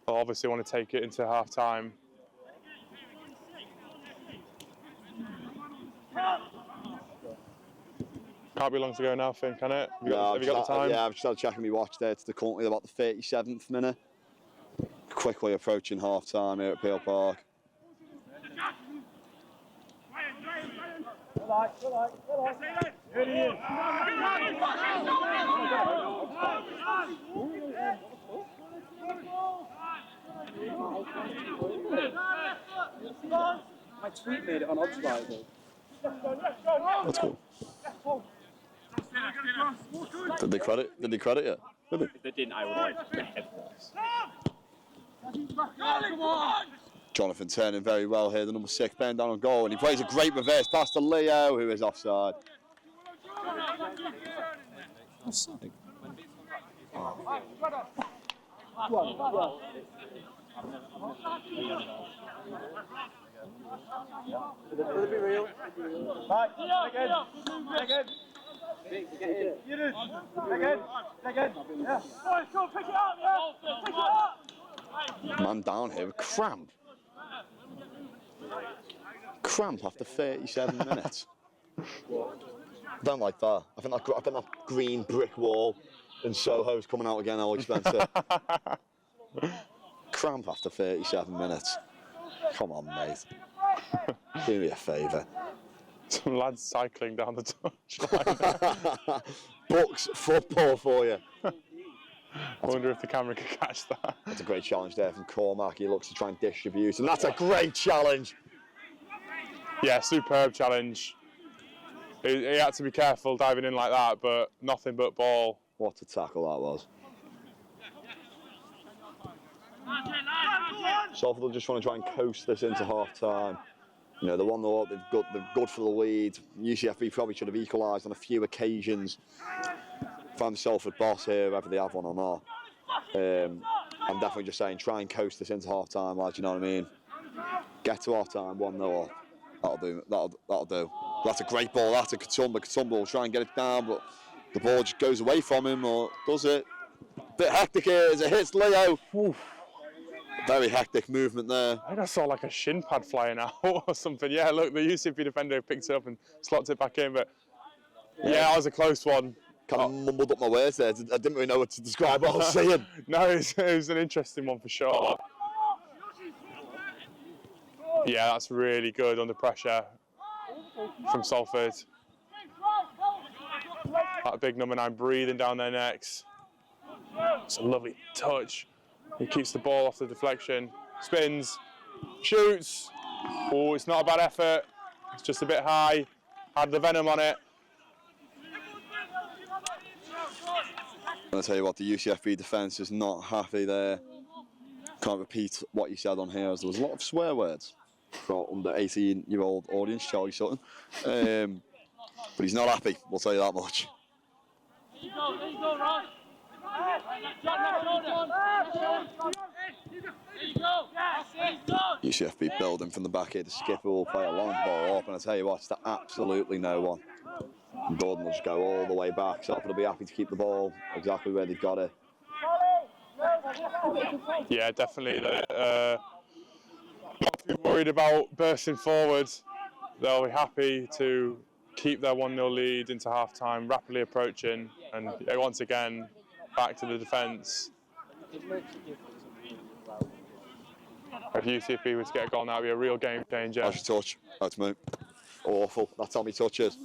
They'll obviously want to take it into half time. Can't be long to go now, Finn, can it? Have you got the time?
Yeah, I've just had a check on my watch there. It's currently about the 37th minute. quickly approaching half-time here at Peel Park.
My tweet made it on odds rival.
That's cool. Did they credit you? Did they?
If they didn't, I would like to head.
Jonathan turning very well here, the number 6 Ben down on goal, and he plays a great reverse pass to Leo, who is offside.
Offside.
Will it be real? Right, again. Again. Yeah. Go, pick it up, yeah. Pick it up.
Man down here with cramp. Cramp after 37 minutes. Don't like that. I think that green brick wall in Soho's coming out again, Alex Spencer. Cramp after 37 minutes. Come on, mate. Do me a favour.
Some lads cycling down the touchline.
Books football for you.
I wonder if the camera can catch that.
That's a great challenge there from Cormac. He looks to try and distribute, and that's a great challenge.
Yeah, superb challenge. He had to be careful diving in like that, but nothing but ball.
What a tackle that was. Salford will just want to try and coast this into half-time. You know, the 1-0 up, they're good for the lead. UCFB probably should have equalised on a few occasions. If I'm the Salford boss here, whether they have one or not, I'm definitely just saying try and coast this into half-time, lads, you know what I mean? Get to half-time, 1-0 up. That'll do. That's a great ball, that's a Katumba. Katumba will try and get it down, but the ball just goes away from him, or does it? Bit hectic here as it hits Leo. Oof. Very hectic movement there.
I think I saw like a shin pad flying out or something. Yeah, look, the UCFB defender picked it up and slots it back in, but yeah, that was a close one.
Kind of mumbled up my words there. I didn't really know what to describe what I was saying.
No, it was an interesting one for sure. Yeah, that's really good under pressure from Salford. That big number 9 breathing down their necks. It's a lovely touch. He keeps the ball off the deflection, spins, shoots. Oh, it's not a bad effort. It's just a bit high. Had the venom on it.
I'm going to tell you what, the UCFB defence is not happy there. Can't repeat what you said on here, as there was a lot of swear words for under 18-year-old audience, Charlie Sutton. But he's not happy, we'll tell you that much.
There you go, Ross.
UCFB building from the back here. The skipper will play a long ball up, and I tell you what, it's to absolutely no one. And Gordon will just go all the way back. Salford will be happy to keep the ball exactly where they've got it.
Yeah, definitely. Not too worried about bursting forward. They'll be happy to keep their 1-0 lead into half-time, rapidly approaching, and once again, back to the defence. If UCFB were to get a goal now, it would be a real game changer.
How's your touch? That's me. Awful. That's how my touch is.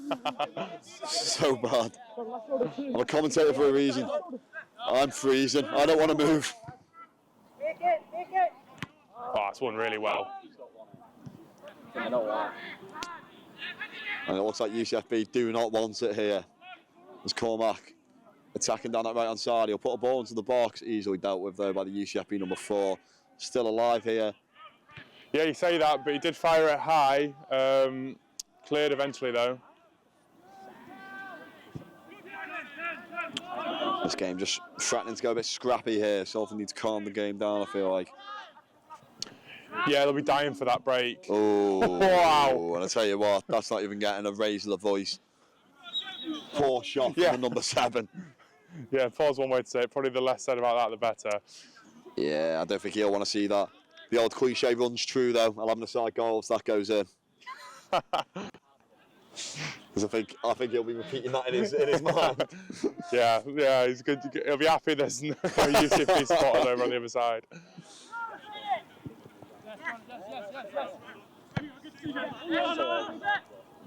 So bad. I'm a commentator for a reason. I'm freezing. I don't want to move.
Oh, it's won really well.
And it looks like UCFB do not want it here. There's Cormac attacking down that right-hand side. He'll put a ball into the box, easily dealt with though by the UCFB number 4. Still alive here.
Yeah, you say that, but he did fire it high. Cleared eventually though.
This game just threatening to go a bit scrappy here. Salford need to calm the game down, I feel like.
Yeah, they'll be dying for that break.
Oh,
wow.
And I tell you what, that's not even getting a raise of the voice. Poor shot from the number 7.
Yeah, poor's one way to say it. Probably the less said about that, the better.
Yeah, I don't think he'll want to see that. The old cliche runs true though. 11-a-side goals, that goes in. Because I think he'll be repeating that in his mind.
Yeah, he's good. He'll be happy there's no UCFB spotter over on the other side.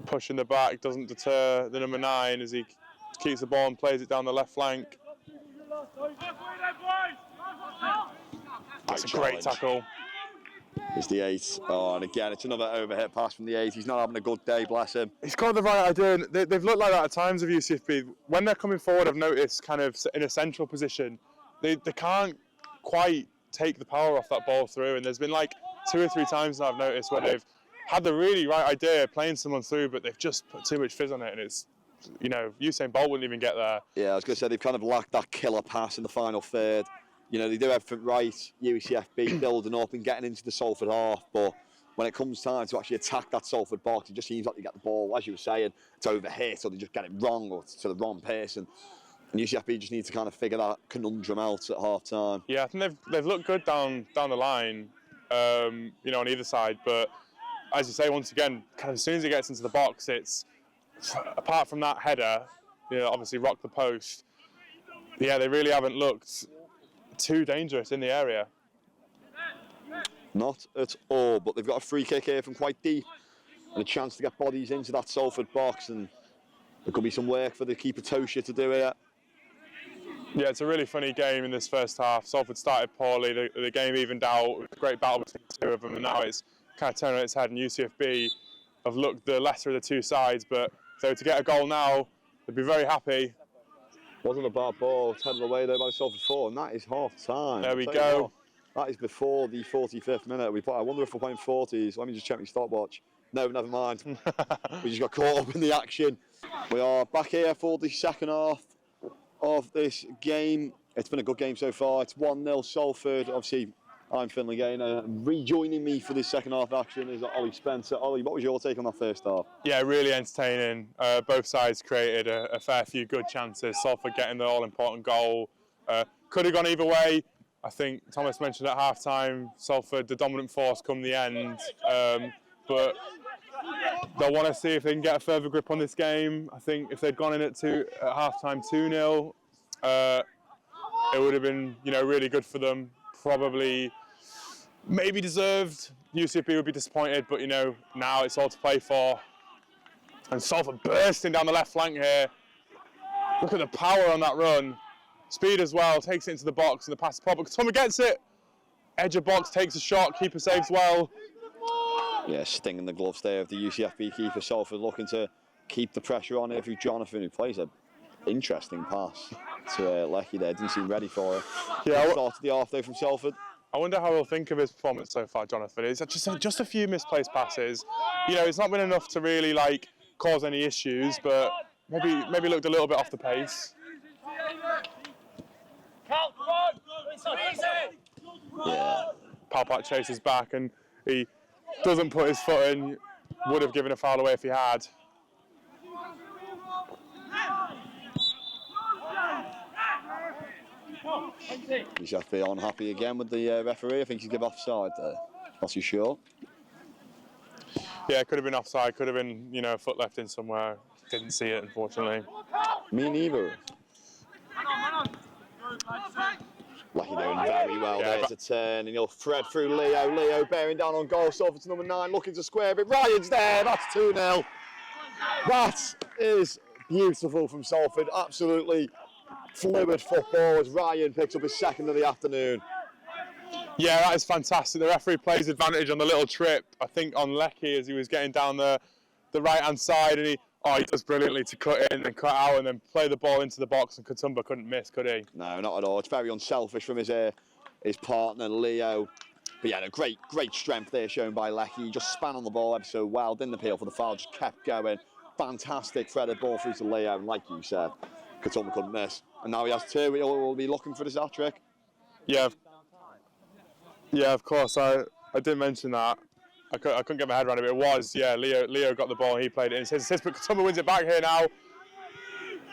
Pushing the back doesn't deter the number 9 as he keeps the ball and plays it down the left flank. That's a great tackle.
It's the 8. Oh, and again, it's another overhead pass from the 8. He's not having a good day, bless him.
He's got the right idea. They've looked like that at times of UCFB. When they're coming forward, I've noticed kind of in a central position, they can't quite take the power off that ball through. And there's been like 2 or 3 times now I've noticed where they've had the really right idea playing someone through, but they've just put too much fizz on it. And it's, you know, Usain Bolt wouldn't even get there.
Yeah, I was going to say they've kind of lacked that killer pass in the final third. You know, they do everything right, UCFB building up and getting into the Salford half, but when it comes time to actually attack that Salford box, it just seems like they get the ball, as you were saying, it's overhit or they just get it wrong or to the wrong person. And UCFB just need to kind of figure that conundrum out at half time.
Yeah, I think they've looked good down the line, you know, on either side, but as you say, once again, kind of as soon as it gets into the box, it's, apart from that header, you know, obviously rocked the post, yeah, they really haven't looked too dangerous in the area.
Not at all, but they've got a free kick here from quite deep and a chance to get bodies into that Salford box, and there could be some work for the keeper Tosha to do here.
Yeah, it's a really funny game in this first half. Salford started poorly, the game evened out, a great battle between the 2 of them, and now it's kind of turned on its head, and UCFB have looked the lesser of the 2 sides, but so to get a goal now, they'd be very happy.
Wasn't a bad ball, it's headed away there by Salford 4, and that is half time.
There we go.
That is before the 45th minute. I wonder if we're playing 40s. Let me just check my stopwatch. No, never mind. We just got caught up in the action. We are back here for the second half of this game. It's been a good game so far. It's 1-0 Salford. Obviously, I'm Finlay Gaynor. Rejoining me for this second half action is Ollie Spencer. Ollie, what was your take on that first half?
Yeah, really entertaining. Both sides created a fair few good chances. Salford getting the all-important goal. Could have gone either way. I think Thomas mentioned at half-time, Salford, the dominant force come the end. But they'll want to see if they can get a further grip on this game. I think if they'd gone in at half-time 2-0, it would have been, you know, really good for them. Probably, maybe deserved. UCFB would be disappointed, but you know, now it's all to play for. And Salford bursting down the left flank here. Look at the power on that run. Speed as well, takes it into the box and the pass to Pop. Thomas gets it. Edge of box, takes a shot, keeper saves well.
Yeah, stinging the gloves there of the UCFB keeper. Salford looking to keep the pressure on here through Jonathan, who plays an interesting pass to Leckie there. Didn't seem ready for it.
Yeah,
started the half though from Salford.
I wonder how he'll think of his performance so far, Jonathan. It's just a few misplaced passes. You know, it's not been enough to really like cause any issues, but maybe looked a little bit off the pace.
Yeah.
Palpat chases back and he doesn't put his foot in. Would have given a foul away if he had.
UCFB unhappy again with the referee. I think he's given offside there. Not too sure.
Yeah, it could have been offside. Could have been, you know, a foot left in somewhere. Didn't see it, unfortunately.
Me neither. Leckie doing very well.
Yeah,
There's a turn and he'll thread through Leo. Leo bearing down on goal. Salford's number 9 looking to square it. Ryan's there. That's 2-0. That is beautiful from Salford. Absolutely fluid football as Ryan picks up his second of the afternoon.
Yeah, that is fantastic. The referee plays advantage on the little trip, I think, on Leckie as he was getting down the right-hand side, and he does brilliantly to cut in and cut out and then play the ball into the box, and Katumba couldn't miss, could he?
No, not at all. It's very unselfish from his partner, Leo. But yeah, a great strength there shown by Leckie. He just span on the ball ever so well, didn't appeal for the foul, just kept going. Fantastic threaded ball through to Leo, and like you said, Katumba couldn't miss. And now he has 2, he'll be looking for this hat-trick.
Yeah, of course, I did mention that. I couldn't get my head around it, but it was, yeah, Leo got the ball, he played it in his assist, but Katumba wins it back here now.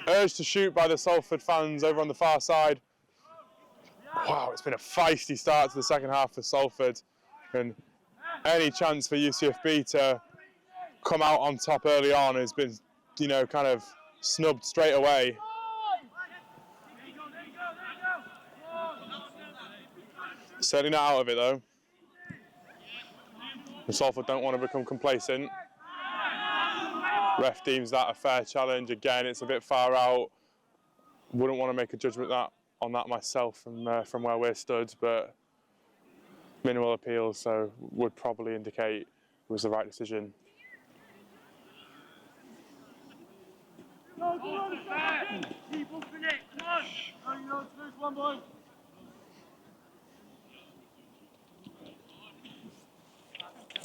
Urged to shoot by the Salford fans over on the far side. Wow, it's been a feisty start to the second half for Salford, and any chance for UCFB to come out on top early on has been, you know, kind of snubbed straight away. Certainly not out of it though. The Salford don't want to become complacent. Ref deems that a fair challenge. Again, it's a bit far out. Wouldn't want to make a judgment on that myself from where we're stood, but minimal appeals, so would probably indicate it was the right decision.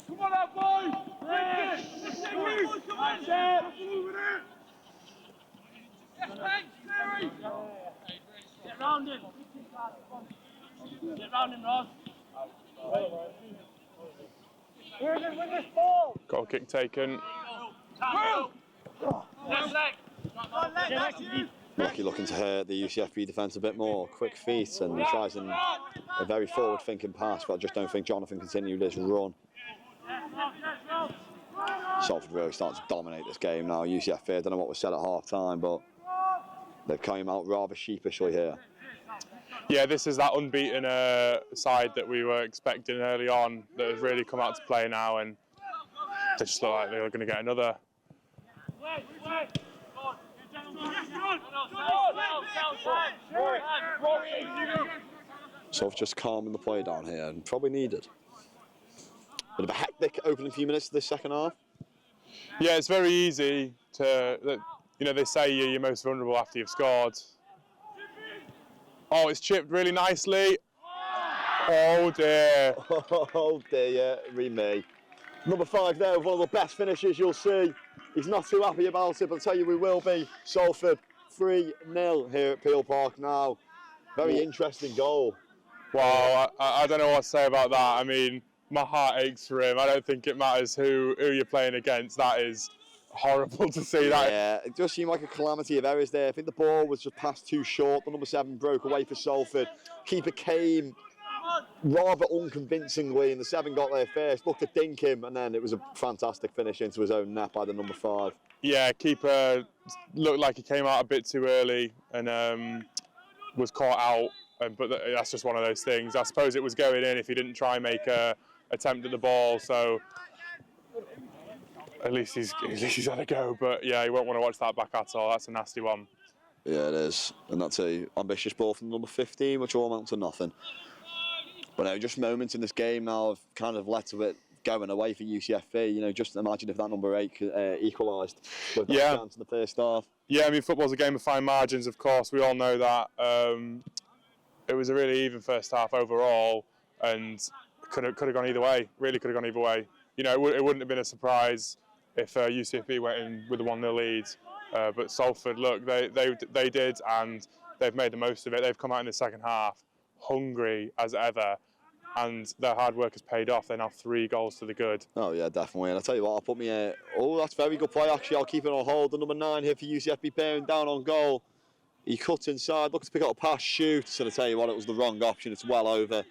Come on out, boys! Come on, Sam! Get round him! Get round him, Ross! Win this ball!
Got a kick taken.
Lucky looking to hurt the UCFB defence a bit more. Quick feet and tries a very forward-thinking pass, but I just don't think Jonathan continued his run. Salford really starting to dominate this game now. UCFB, I don't know what was said at half-time, but they've come out rather sheepishly here.
Yeah, this is that unbeaten side that we were expecting early on that has really come out to play now, and they just look like they're going to get another.
So just calming the play down here and probably needed. Bit of a hectic opening few minutes of this second half.
Yeah, it's very easy to, they say you're most vulnerable after you've scored. Oh, it's chipped really nicely. Oh dear.
Oh dear, me. Number 5 there with one of the best finishes you'll see. He's not too happy about it, but I'll tell you we will be. Salford 3-0 here at Peel Park now. Very interesting goal.
Wow, I don't know what to say about that. I mean, my heart aches for him. I don't think it matters who you're playing against. That is horrible to see that.
Yeah, it does seem like a calamity of errors there. I think the ball was just passed too short. The number 7 broke away for Salford. Keeper came rather unconvincingly, and the 7 got there first, looked to dink him, and then it was a fantastic finish into his own net by the number 5.
Yeah, keeper looked like he came out a bit too early and was caught out, but that's just one of those things. I suppose it was going in if he didn't try and make a attempt at the ball, so at least he's had a go. But yeah, you won't want to watch that back at all. That's a nasty one.
Yeah, it is, and that's a ambitious ball from number 15, which will amount to nothing. But no, just moments in this game now have kind of led to it going away for UCFB. Just imagine if that number 8 equalised with that chance in the first half.
Yeah, I mean, football's a game of fine margins, of course. We all know that. It was a really even first half overall, and could have gone either way. Really could have gone either way. It wouldn't have been a surprise if UCFB went in with a 1-0 lead. But Salford, look, they did, and they've made the most of it. They've come out in the second half hungry as ever, and their hard work has paid off. They're now 3 goals to the good.
Oh yeah, definitely. And I'll tell you what, I'll put me that's very good play actually. I'll keep it on hold. The number 9 here for UCFB bearing down on goal. He cuts inside, looks to pick up a pass, shoots, and I tell you what, it was the wrong option. It's well over.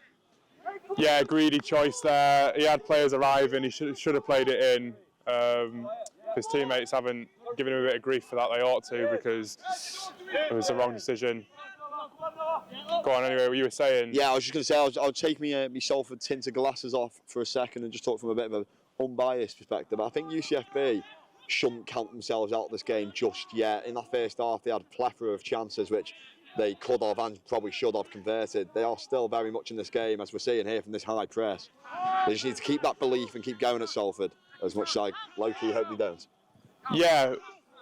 Yeah, greedy choice there. He had players arriving. He should have played it in. His teammates haven't given him a bit of grief for that. They ought to, because it was the wrong decision. Go on, anyway, what you were saying.
Yeah, I was just going to say, I'll take me Salford tinted glasses off for a second and just talk from a bit of an unbiased perspective. I think UCFB shouldn't count themselves out of this game just yet. In that first half, they had a plethora of chances which they could have and probably should have converted. They are still very much in this game, as we're seeing here from this high press. They just need to keep that belief and keep going at Salford, as much as I low-key hope they don't.
Yeah.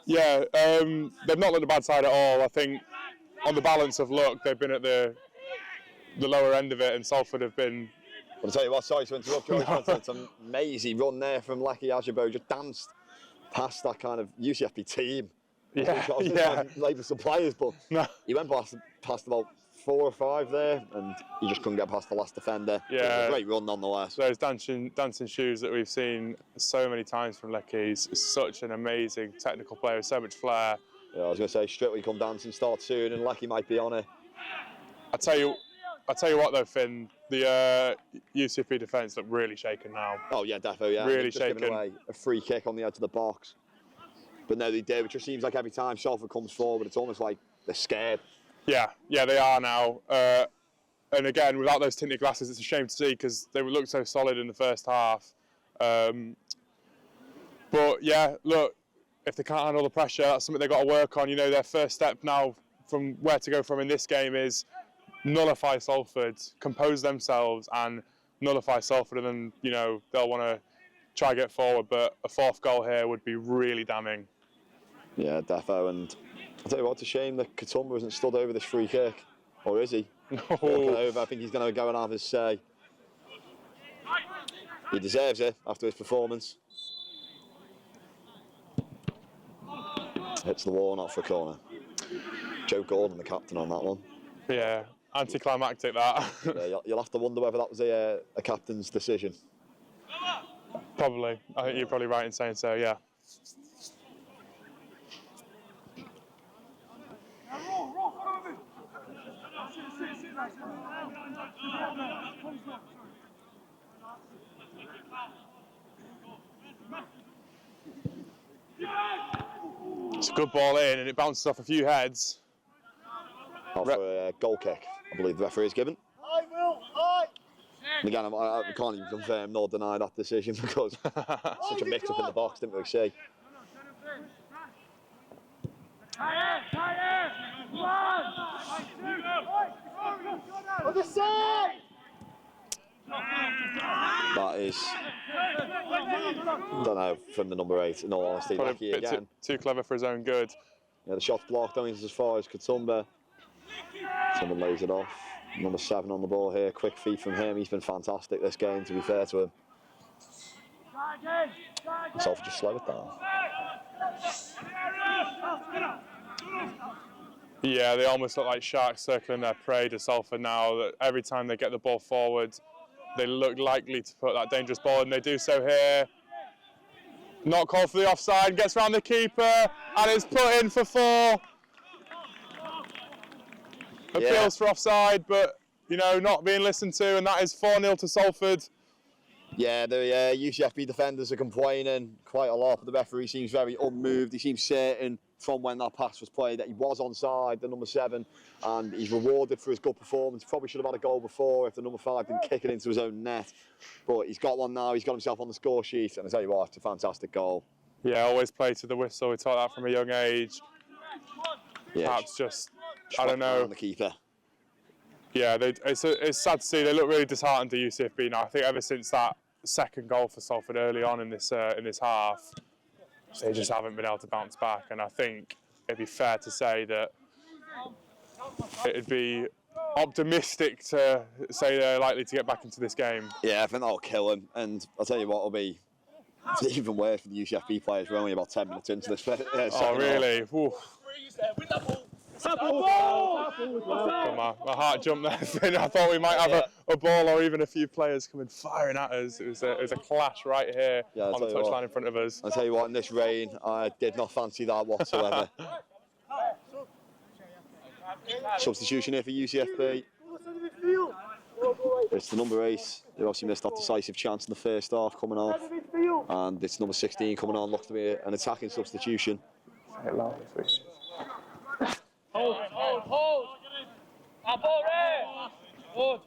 They've not looked a bad side at all. I think on the balance of luck, they've been at the lower end of it, and Salford have been.
I'll tell you what, sorry to interrupt you. It's an amazing run there from Lecky Ajabo, just danced past that kind of UCFB team.
Yeah.
Labour suppliers, but
No.
he went past about 4 or 5 there, and he just couldn't get past the last defender.
Yeah.
It was a great run nonetheless.
Those dancing shoes that we've seen so many times from Lecky. He's such an amazing technical player with so much flair.
Yeah, I was going to say, Strictly come dancing start soon, and Lecky might be on it.
I tell you what though, Finn, the UCFB defence look really shaken now.
Oh yeah, definitely. Yeah,
Really
just giving
shaken.
away a free kick on the edge of the box. But no, they do. It just seems like every time Salford comes forward, it's almost like they're scared.
Yeah, they are now. And again, without those tinted glasses, it's a shame to see because they looked so solid in the first half. But yeah, look, if they can't handle the pressure, that's something they've got to work on. You know, their first step now from where to go from in this game is nullify Salford, compose themselves and nullify Salford, and then, you know, they'll want to try to get forward. But a fourth goal here would be really damning.
Yeah, defo. And I'll tell you what, it's a shame that Katumba hasn't stood over this free kick. Or is he? Looking over, I think he's going to go and have his say. He deserves it after his performance. Hits the wall, not for a corner. Joe Gordon, the captain on that one.
Yeah, anticlimactic that.
Yeah, you'll have to wonder whether that was a captain's decision.
Probably. I think you're probably right in saying so, yeah. It's a good ball in, and it bounces off a few heads.
Off for a goal kick, I believe the referee has given. And again, I can't even confirm nor deny that decision because such a mix-up in the box, didn't really see. That is, I don't know, from the number 8, in all honesty.
Probably
Lucky
a bit
again.
too clever for his own good.
Yeah, the shot's blocked, only as far as Katumba. Someone lays it off. Number 7 on the ball here, quick feet from him. He's been fantastic this game, to be fair to him. Salford just slow it down.
Yeah, they almost look like sharks circling their prey to Salford now. That every time they get the ball forward, they look likely to put that dangerous ball, and they do so here. Not called for the offside, gets round the keeper, and it's put in for 4. Appeals for offside, but, you know, not being listened to, and that is 4-0 to Salford.
Yeah, the UCFB defenders are complaining quite a lot, but the referee seems very unmoved. He seems certain from when that pass was played that he was onside, the number 7, and he's rewarded for his good performance. Probably should have had a goal before if the number 5 didn't kick it into his own net. But he's got one now, he's got himself on the score sheet, and I tell you what, it's a fantastic goal.
Yeah, always play to the whistle. We taught that from a young age.
Yeah,
Perhaps just I don't know.
The keeper.
Yeah, it's sad to see. They look really disheartened to UCFB now. I think ever since that second goal for Salford early on in this half, they just haven't been able to bounce back. And I think it'd be fair to say that it'd be optimistic to say they're likely to get back into this game.
Yeah, I think that'll kill him. And I'll tell you what, it'll be even worse for the UCFB players. We're only about 10 minutes into this.
Oh, really? Come on, my heart jumped there. I thought we might have a ball or even a few players coming firing at us. It was a clash right here on the touchline in front of us.
I'll tell you what, in this rain, I did not fancy that whatsoever. Substitution here for UCFB. It's the number 8. They obviously missed that decisive chance in the first half coming off. And it's number 16 coming on. Looks to be an attacking substitution.
Hold! Good.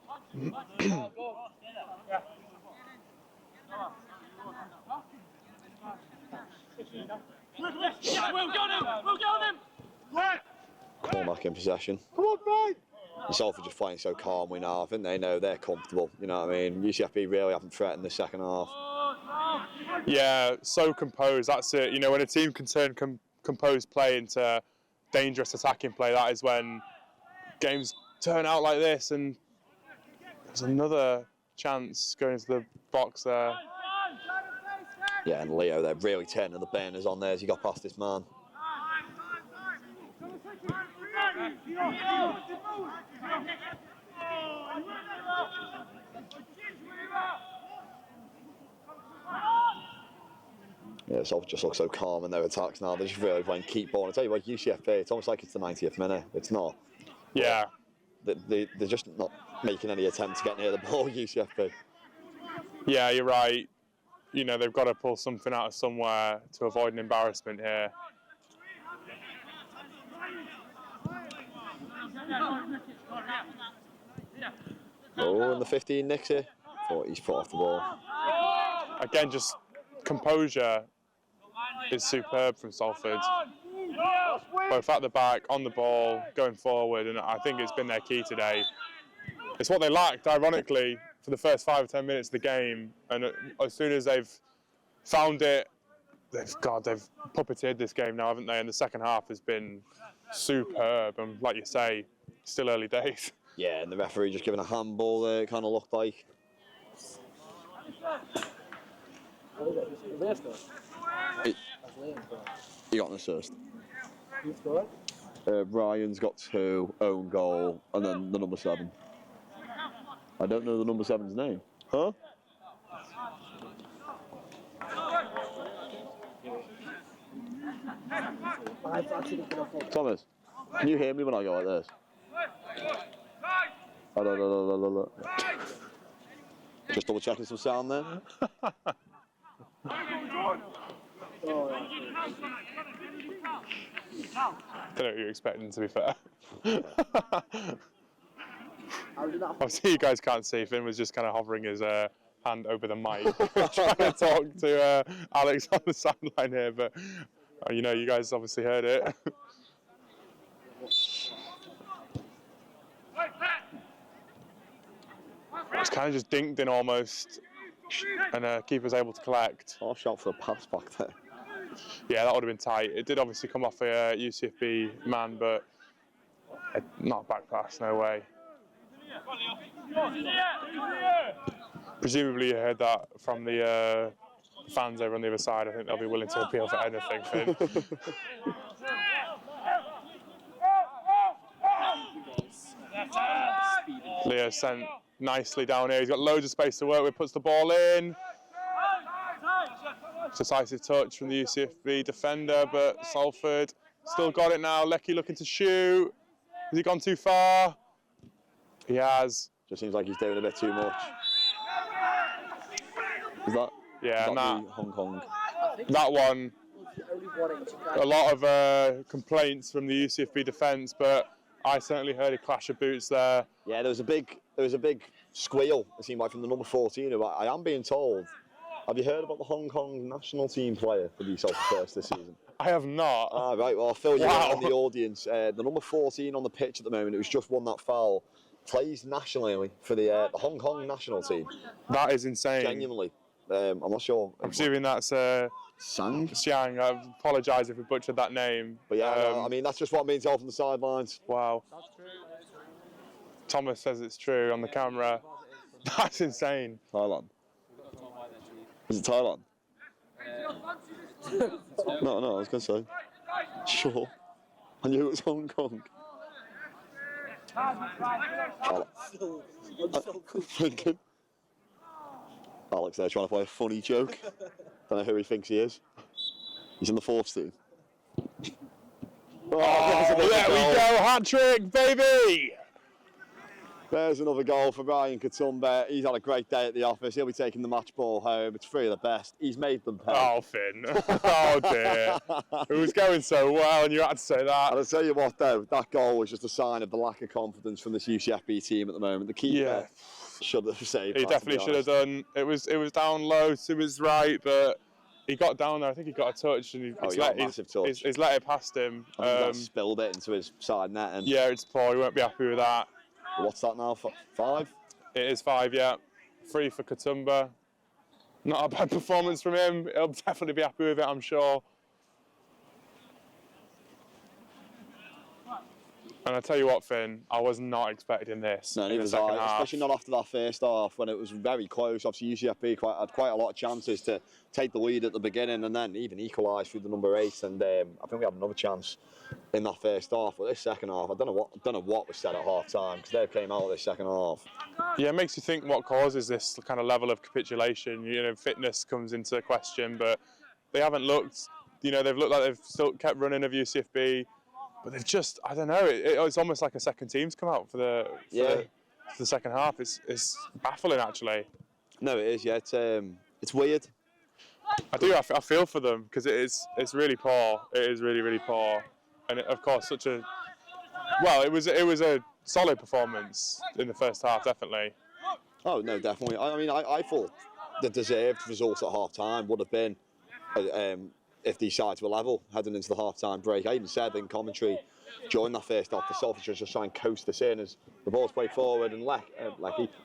We'll get him!
Cormac in possession. Come on, mate! Salford just playing so calmly now. I think they know they're comfortable. You know what I mean? UCFB really haven't threatened the second half.
Yeah, so composed. That's it. You know, when a team can turn composed play into dangerous attacking play, that is when games turn out like this. And there's another chance going into the box there.
Yeah, and Leo, they're really turning the burners on there as he got past this man. Yeah, Salford just looks so calm in their attacks now. They're just really playing keep ball. And I tell you what, UCFB, it's almost like it's the 90th minute. It's not.
Yeah.
They're just not making any attempt to get near the ball, UCFB.
Yeah, you're right. You know, they've got to pull something out of somewhere to avoid an embarrassment here.
Oh, and the 15 nicks here. Thought he's put off the ball.
again, just composure is superb from Salford. Both at the back, on the ball, going forward, and I think it's been their key today. It's what they lacked, ironically, for the first 5 or 10 minutes of the game, and as soon as they've found it, they've puppeteered this game now, haven't they? And the second half has been superb, and like you say, still early days.
Yeah, and the referee just giving a handball there, it kind of looked like. He got an assist. Ryan's got 2, own goal, and then the number 7. I don't know the number 7's name. Huh? Thomas, can you hear me when I go like this? Just double checking some sound there.
Don't know what you're expecting, to be fair. Obviously, you guys can't see. Finn was just kind of hovering his hand over the mic, trying to talk to Alex on the sideline here. But you know, you guys obviously heard it. It's kind of just dinked in almost, and keeper's able to collect.
I'll shout for a pass back there.
Yeah, that would have been tight. It did obviously come off a UCFB man, but not a back pass, no way. Presumably you heard that from the fans over on the other side. I think they'll be willing to appeal for anything, Finn. Leo sent nicely down here. He's got loads of space to work with, puts the ball in. Decisive touch from the UCFB defender, but Salford still got it now. Leckie looking to shoot. Has he gone too far? He has.
Just seems like he's doing a bit too much. Is that?
Yeah,
and
that
Hong Kong.
That one. A lot of complaints from the UCFB defence, but I certainly heard a clash of boots there.
Yeah, there was a big squeal. It seemed like from the number 14. Who I am being told. Have you heard about the Hong Kong national team player for the Salford first this season?
I have not.
Ah, right. Well, I'll fill you in the audience. The number 14 on the pitch at the moment, it was just won that foul, plays nationally for the Hong Kong national team.
That is insane.
Genuinely. I'm not sure.
I'm presuming that's
Sang?
Xiang. I apologise if we butchered that name.
But yeah, I mean, that's just what I'm being told from the sidelines.
Wow. Thomas says it's true on the camera. That's insane.
Thailand. Is it Thailand? No, I was going to say. Sure. I knew it was Hong Kong. Thinking. Alex there trying to play a funny joke. Don't know who he thinks he is. He's in the fourth team.
Oh, there we go, hat-trick, baby!
There's another goal for Ryan Katumba. He's had a great day at the office. He'll be taking the match ball home. It's 3 of the best. He's made them pay.
Oh, Finn. Oh, dear. It was going so well, and you had to say that.
And I'll tell you what, though, that goal was just a sign of the lack of confidence from this UCFB team at the moment. The keeper should have saved.
He definitely should have done. It was down low to his right, but he got down there. I think he got a touch, and he's let it past him.
Spilled it into his side net. And
yeah, it's poor. He won't be happy with that.
What's that now? 5?
It is 5, yeah. 3 for Katumba. Not a bad performance from him. He'll definitely be happy with it, I'm sure. And I tell you what, Finn, I was not expecting this.
No, neither was I, especially not after that first half when it was very close. Obviously, UCFB had quite a lot of chances to take the lead at the beginning and then even equalise through the number 8. And I think we had another chance in that first half. But this second half, I don't know what was said at half time because they came out of this second half.
Yeah, it makes you think what causes this kind of level of capitulation. You know, fitness comes into question, but they haven't looked. You know, they've looked like they've still kept running of UCFB. But they've just, I don't know, it's almost like a second team's come out for the second half. It's baffling, actually.
No, it is, yeah. It's weird.
I feel for them because it's really poor. It is really, really poor. And of course, it was a solid performance in the first half, definitely.
Oh, no, definitely. I mean, I thought the deserved result at half-time would have been if these sides were level heading into the half-time break. I even said in commentary during that first half, the Salford should just try and coast this in as the ball's played forward, and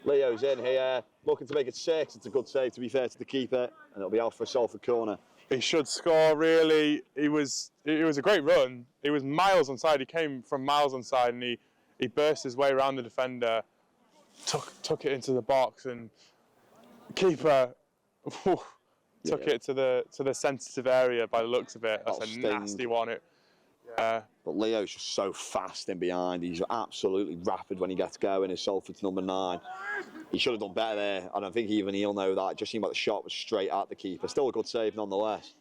Leo's in here, looking to make it 6. It's a good save, to be fair to the keeper, and it'll be out for a Salford corner.
He should score, really. It was a great run. He was miles onside. He came from miles onside, and he burst his way around the defender, took it into the box, and keeper took it to the sensitive area by the looks of it. That's a nasty one.
But Leo's just so fast in behind. He's absolutely rapid when he gets going. His Salford's number 9. He should have done better there. I don't think even he'll know that. It just seemed like the shot was straight at the keeper. Still a good save nonetheless.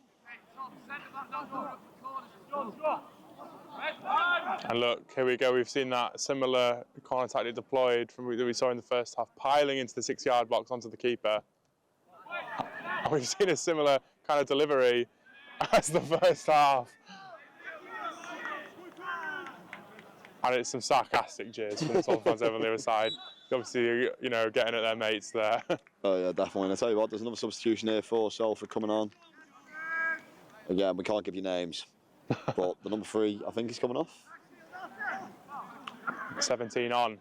And look, here we go. We've seen that similar corner tactic deployed that we saw in the first half, piling into the 6-yard box onto the keeper. And we've seen a similar kind of delivery as the first half. And it's some sarcastic jeers from the Salford fans over on the other side. Obviously, you know, getting at their mates there.
Oh yeah, definitely. And I tell you what, there's another substitution here for Salford coming on. Again, we can't give you names, but the number 3, I think, is coming off.
17 on.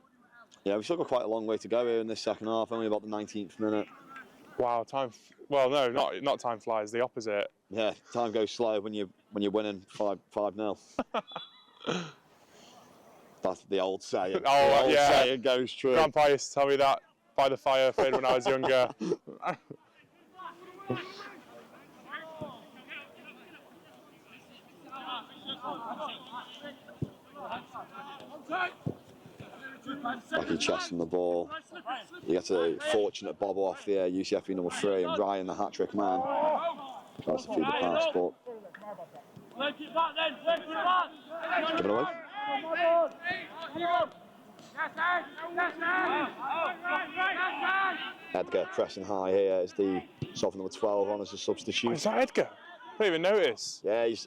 Yeah, we've still got quite a long way to go here in this second half. Only about the 19th minute.
Wow, time. Well, no, not time flies. The opposite.
Yeah, time goes slow when you're winning 5-0. That's the old saying.
Oh,
the old saying goes true.
Grandpa used to tell me that by the fire fade when I was younger.
Lucky chest on the ball. You get a fortunate bobble off the UCFB number 3, and Ryan, the hat-trick man, tries to feed the pass, but give it away. Edgar pressing high here as the Salford number 12 on as a substitute.
Is that Edgar? I didn't even notice.
Yeah, he's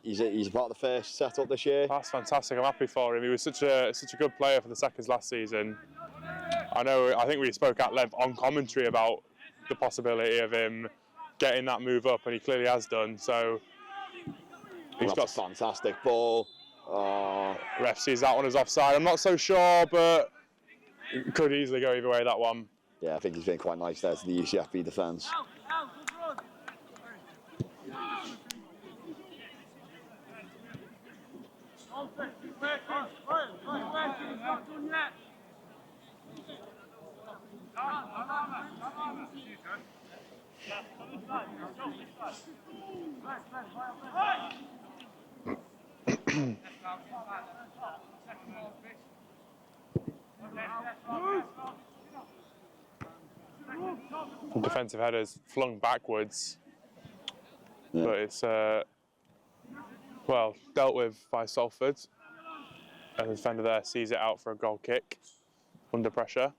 part of the first setup this year.
That's fantastic. I'm happy for him. He was such a good player for the Sackers last season. I think we spoke at length on commentary about the possibility of him getting that move up, and he clearly has done. So he's got
a fantastic ball.
Ref sees that one as offside. I'm not so sure, but it could easily go either way, that one.
Yeah, I think he's been quite nice there to the UCFB defence.
Defensive headers flung backwards, but it's well dealt with by Salford, and the defender there sees it out for a goal kick under pressure.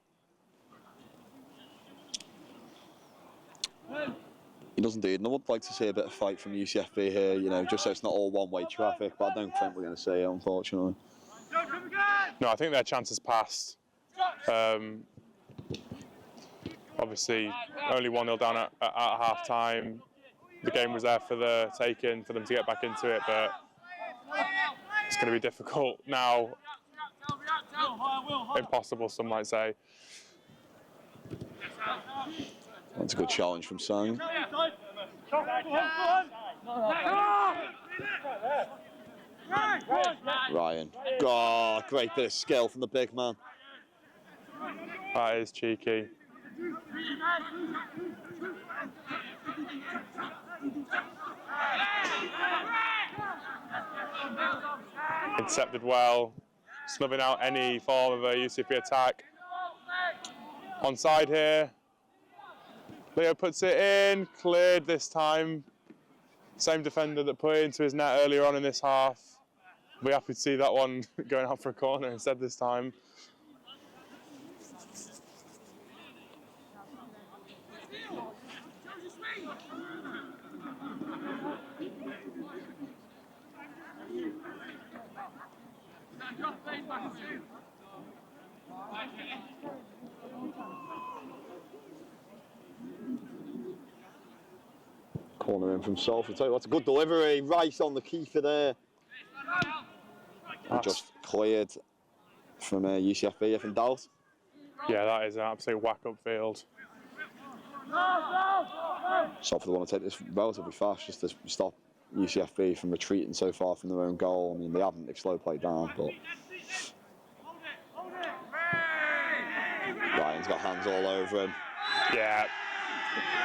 He does indeed, and I would like to see a bit of fight from UCFB here, you know, just so it's not all one-way traffic, but I don't think we're going to see it, unfortunately.
No, I think their chance has passed. Obviously, only 1-0 down at half-time. The game was there for the taking, for them to get back into it, but it's going to be difficult now. Impossible, some might say.
That's a good challenge from Sang. Ryan. Oh, great bit of skill from the big man.
That is cheeky. Intercepted well, snubbing out any form of a UCFB attack. Onside here. Leo puts it in, cleared this time. Same defender that put it into his net earlier on in this half. We're happy to see that one going out for a corner instead this time.
Corner in from Salford. Tell you what's a good delivery, right on the keeper there. And just cleared from UCFB, if in doubt.
Yeah, that is an absolute whack upfield.
Salford want to take this relatively fast just to stop UCFB from retreating so far from their own goal. I mean, they haven't, they've slow played down, but Ryan's got hands all over him.
Yeah,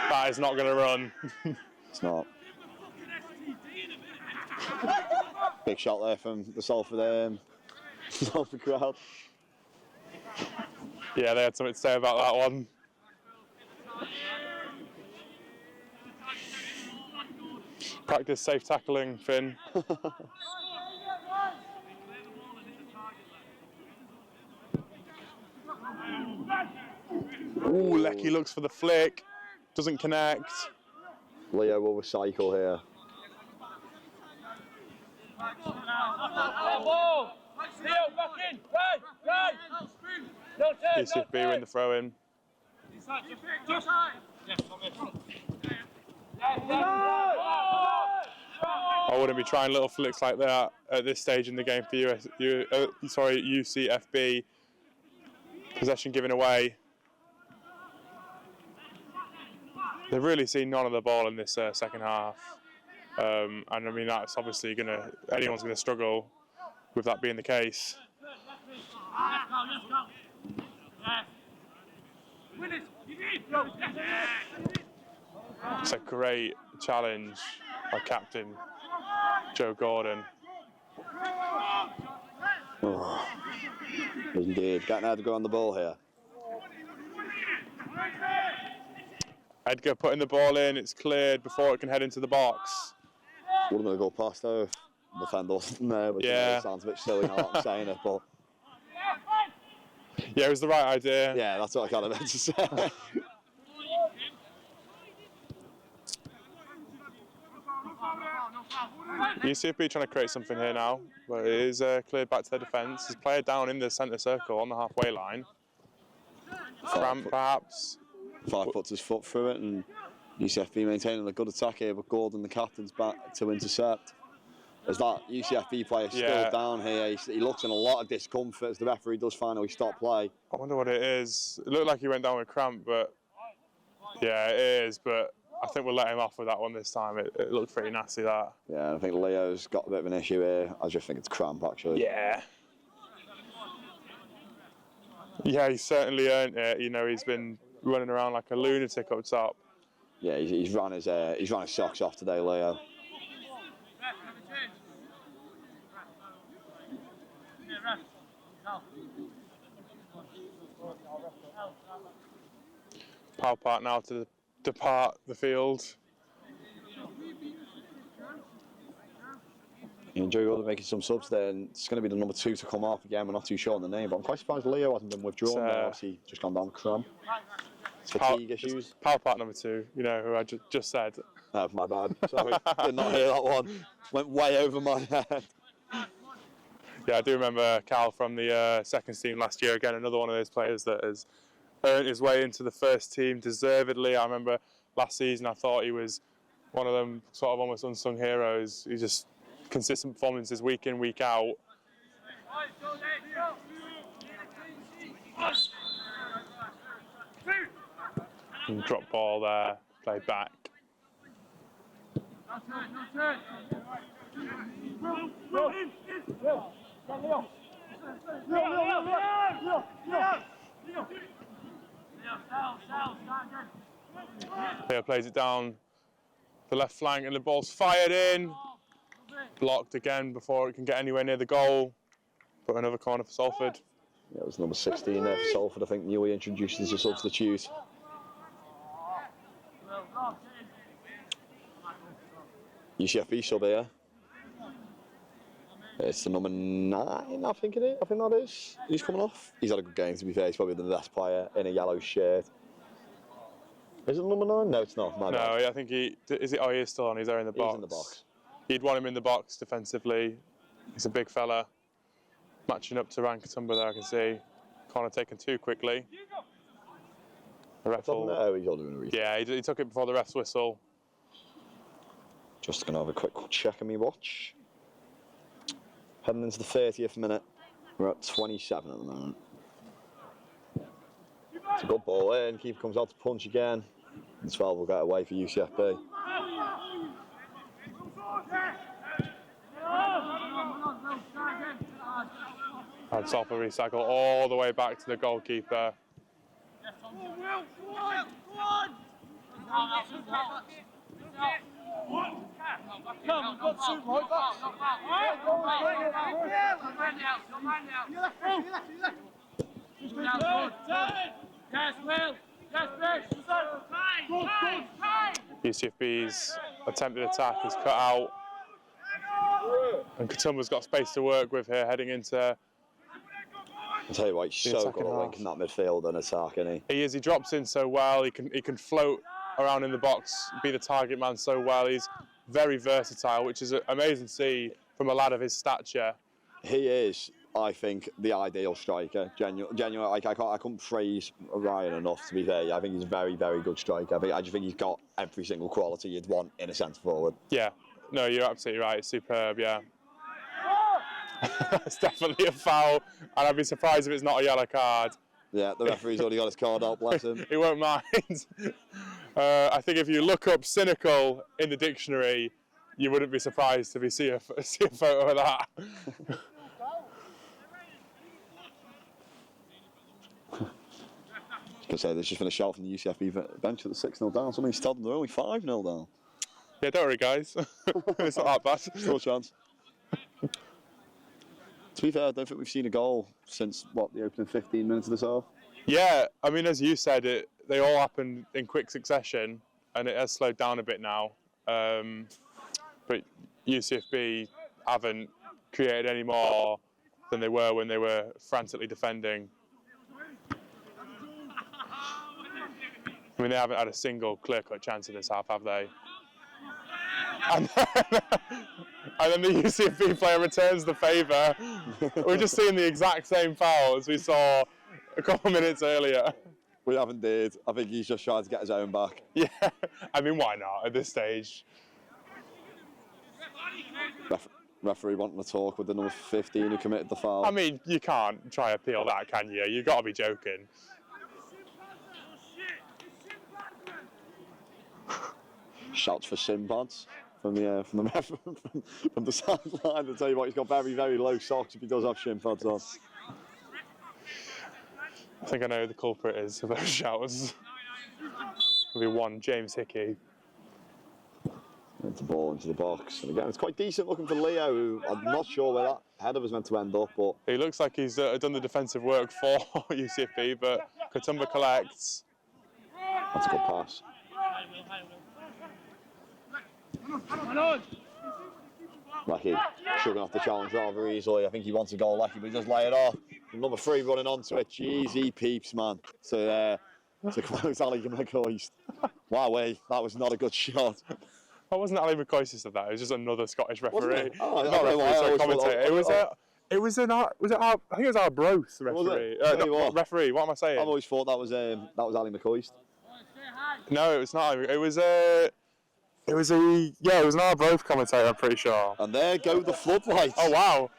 that is not going to run.
It's not. Big shot there from the Salford crowd.
Yeah, they had something to say about that one. Practice safe tackling, Finn. Ooh, Lecky looks for the flick. Doesn't connect.
Leo will recycle here.
UCFB win the throw in. I wouldn't be trying little flicks like that at this stage in the game for UCFB. Possession given away. They've really seen none of the ball in this second half. And I mean, that's obviously anyone's going to struggle with that being the case. It's a great challenge by captain Joe Gordon.
Oh, indeed, getting out to go on the ball here.
Edgar putting the ball in, it's cleared before it can head into the box.
Wouldn't have go past though if the defender wasn't there, which
Yeah.
sounds a bit silly now that I'm saying it, but
Yeah, it was the right idea.
yeah, that's what I kind of meant to say.
UCFB trying to create something here now, but it is cleared back to their defence. There's a player down in the centre circle on the halfway line. Cramp, perhaps.
5 puts his foot through it, and UCFB maintaining a good attack here, but Gordon, the captain's back to intercept. As that UCFB player still down here, he looks in a lot of discomfort as the referee does finally stop play.
I wonder what it is. It looked like he went down with cramp, but yeah, it is. But I think we'll let him off with that one this time. It looked pretty nasty, that.
Yeah, I think Leo's got a bit of an issue here. I just think it's cramp, actually.
Yeah. Yeah, he's certainly earned it. You know, he's been running around like a lunatic up top.
Yeah, he's run his socks off today, Leo.
Power part now to depart the field.
Joe Gordon making some subs there, and it's going to be the number 2 to come off again. We're not too sure on the name, but I'm quite surprised Leo hasn't been withdrawn there. Obviously, just gone down the cramp. Fatigue issues.
Power part number 2, you know, who I just said.
Oh, my bad. Sorry, did not hear that one. Went way over my head.
Yeah, I do remember Cal from the second team last year. Again, another one of those players that has earned his way into the first team deservedly. I remember last season I thought he was one of them sort of almost unsung heroes. He just consistent performances week in, week out. And drop ball there, play back. Leo plays it down the left flank and the ball's fired in. Blocked again before it can get anywhere near the goal. But another corner for Salford.
Yeah, it was number 16 there for Salford, I think, newly introduced as a substitute. UCFB sub here. It's the number 9, I think it is. I think that is. He's coming off. He's had a good game, to be fair. He's probably the best player in a yellow shirt. Is it the number 9? No, it's not.
No, I think he is. He is still on. He's there in the box.
He's in the box.
You'd want him in the box defensively. He's a big fella. Matching up to Ryan Katumba there, I can see. Corner taken too quickly. The ref will,
no, he's all doing a reach.
yeah, he took it before the ref's whistle.
Just going to have a quick check on my watch. Heading into the 30th minute. We're at 27 at the moment. It's a good ball in. Keeper comes out to punch again. And 12 will get away for UCFB.
And Salford recycle all the way back to the goalkeeper. UCFB's attempted attack is cut out. And Katumba's got space to work with here heading into.
I'll tell you what, he's so good at linking that midfield and attack, isn't he?
He is. He drops in so well. He can float around in the box, be the target man so well. He's very versatile, which is amazing to see from a lad of his stature.
He is, I think, the ideal striker. Genuinely, like, I couldn't praise Ryan enough, to be fair. I think he's a very, very good striker. I just think he's got every single quality you'd want in a centre forward.
Yeah, no, you're absolutely right. Superb, yeah. It's definitely a foul, and I'd be surprised if it's not a yellow card.
Yeah, the referee's already got his card out, bless him.
He won't mind. I think if you look up cynical in the dictionary, you wouldn't be surprised to see a photo of that.
I could say there's just been a shout from the UCFB bench at the 6-0 down. Somebody's still they're only 5-0 down.
Yeah, don't worry, guys. It's not that bad.
Still a chance. To be fair, I don't think we've seen a goal since, the opening 15 minutes of this half.
Yeah, I mean, as you said, they all happened in quick succession, and it has slowed down a bit now. But UCFB haven't created any more than they were when they were frantically defending. I mean, they haven't had a single clear-cut chance in this half, have they? And then the UCFB player returns the favour. We're just seeing the exact same foul as we saw a couple of minutes earlier.
We haven't did. I think he's just trying to get his own back.
Yeah, I mean, why not at this stage?
Referee wanting to talk with the number 15 who committed the foul.
I mean, you can't try appeal that, can you? You've got to be joking.
Shouts for Sinbad from the from the sideline. I'll tell you what, he's got very, very low socks if he does have shin pads on.
I think I know who the culprit is of those shouts. It'll be one James Hickey.
It's the ball into the box, and again, it's quite decent looking for Leo, who I'm not sure where that header was meant to end up, but
he looks like he's done the defensive work for UCFB, but Katumba collects.
That's a good pass. Lecky shrugging off the challenge rather easily. I think he wants a goal, Lecky, but he does lay it off. Number 3 running onto it. Jeez, he peeps, man. To close Ali McCoist. Wow, that was not a good shot.
That wasn't Ali McCoist who said that. It was just another Scottish referee.
Oh,
not referee, sorry, commentator. I think it was our Broth referee. Referee. What am I saying?
I've always thought that was Ali McCoist.
No, it was not. It was an Arbroath commentator, I'm pretty sure.
And there go the floodlights.
Oh wow!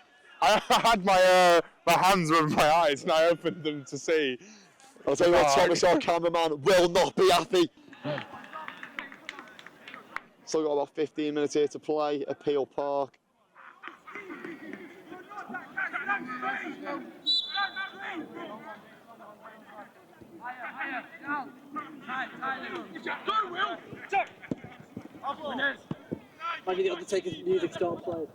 I had my hands over my eyes and I opened them to see.
I'll tell you what, Thomas, our cameraman, will not be happy. Still got about 15 minutes here to play at Peel Park.
Maybe the Undertaker's music started playing.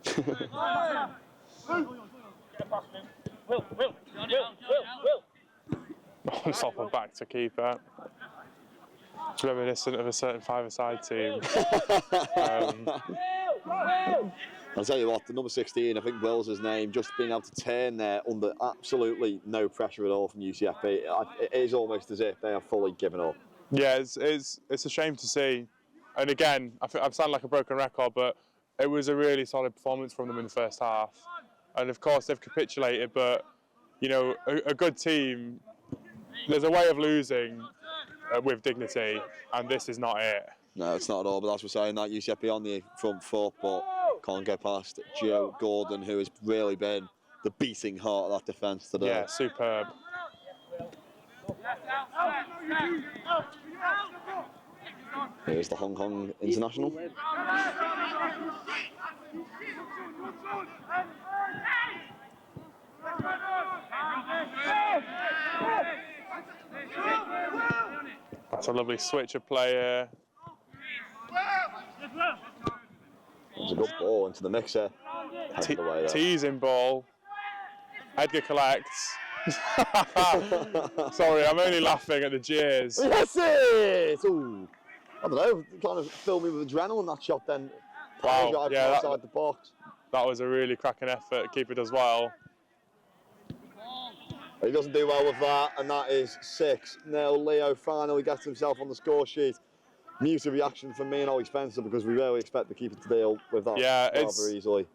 Salford back to keeper. It's reminiscent of a certain five-a-side team.
I'll tell you what, the number 16, I think Will's his name, just being able to turn there under absolutely no pressure at all from UCFB. It is almost as if they are fully given up.
Yeah, it's a shame to see. And again, I sound like a broken record, but it was a really solid performance from them in the first half. And of course, they've capitulated, but, you know, a good team, there's a way of losing with dignity, and this is not it.
No, it's not at all. But as we're saying, that UCFB on the front foot, but can't get past Joe Gordon, who has really been the beating heart of that defence today.
Yeah, superb.
Here's the Hong Kong international.
That's a lovely switch of player.
It's a good ball into the mixer.
Teasing ball. Edgar collects. Sorry, I'm only laughing at the jeers.
Yes, it! Ooh. I don't know, kind of filled me with adrenaline, that shot then.
Wow, yeah,
outside the box.
That was a really cracking effort. Keeper does well.
He doesn't do well with that, and that is 6-0. Leo finally gets himself on the score sheet. Muted reaction from me and Ollie Spencer because we really expect the keeper to deal with that rather easily.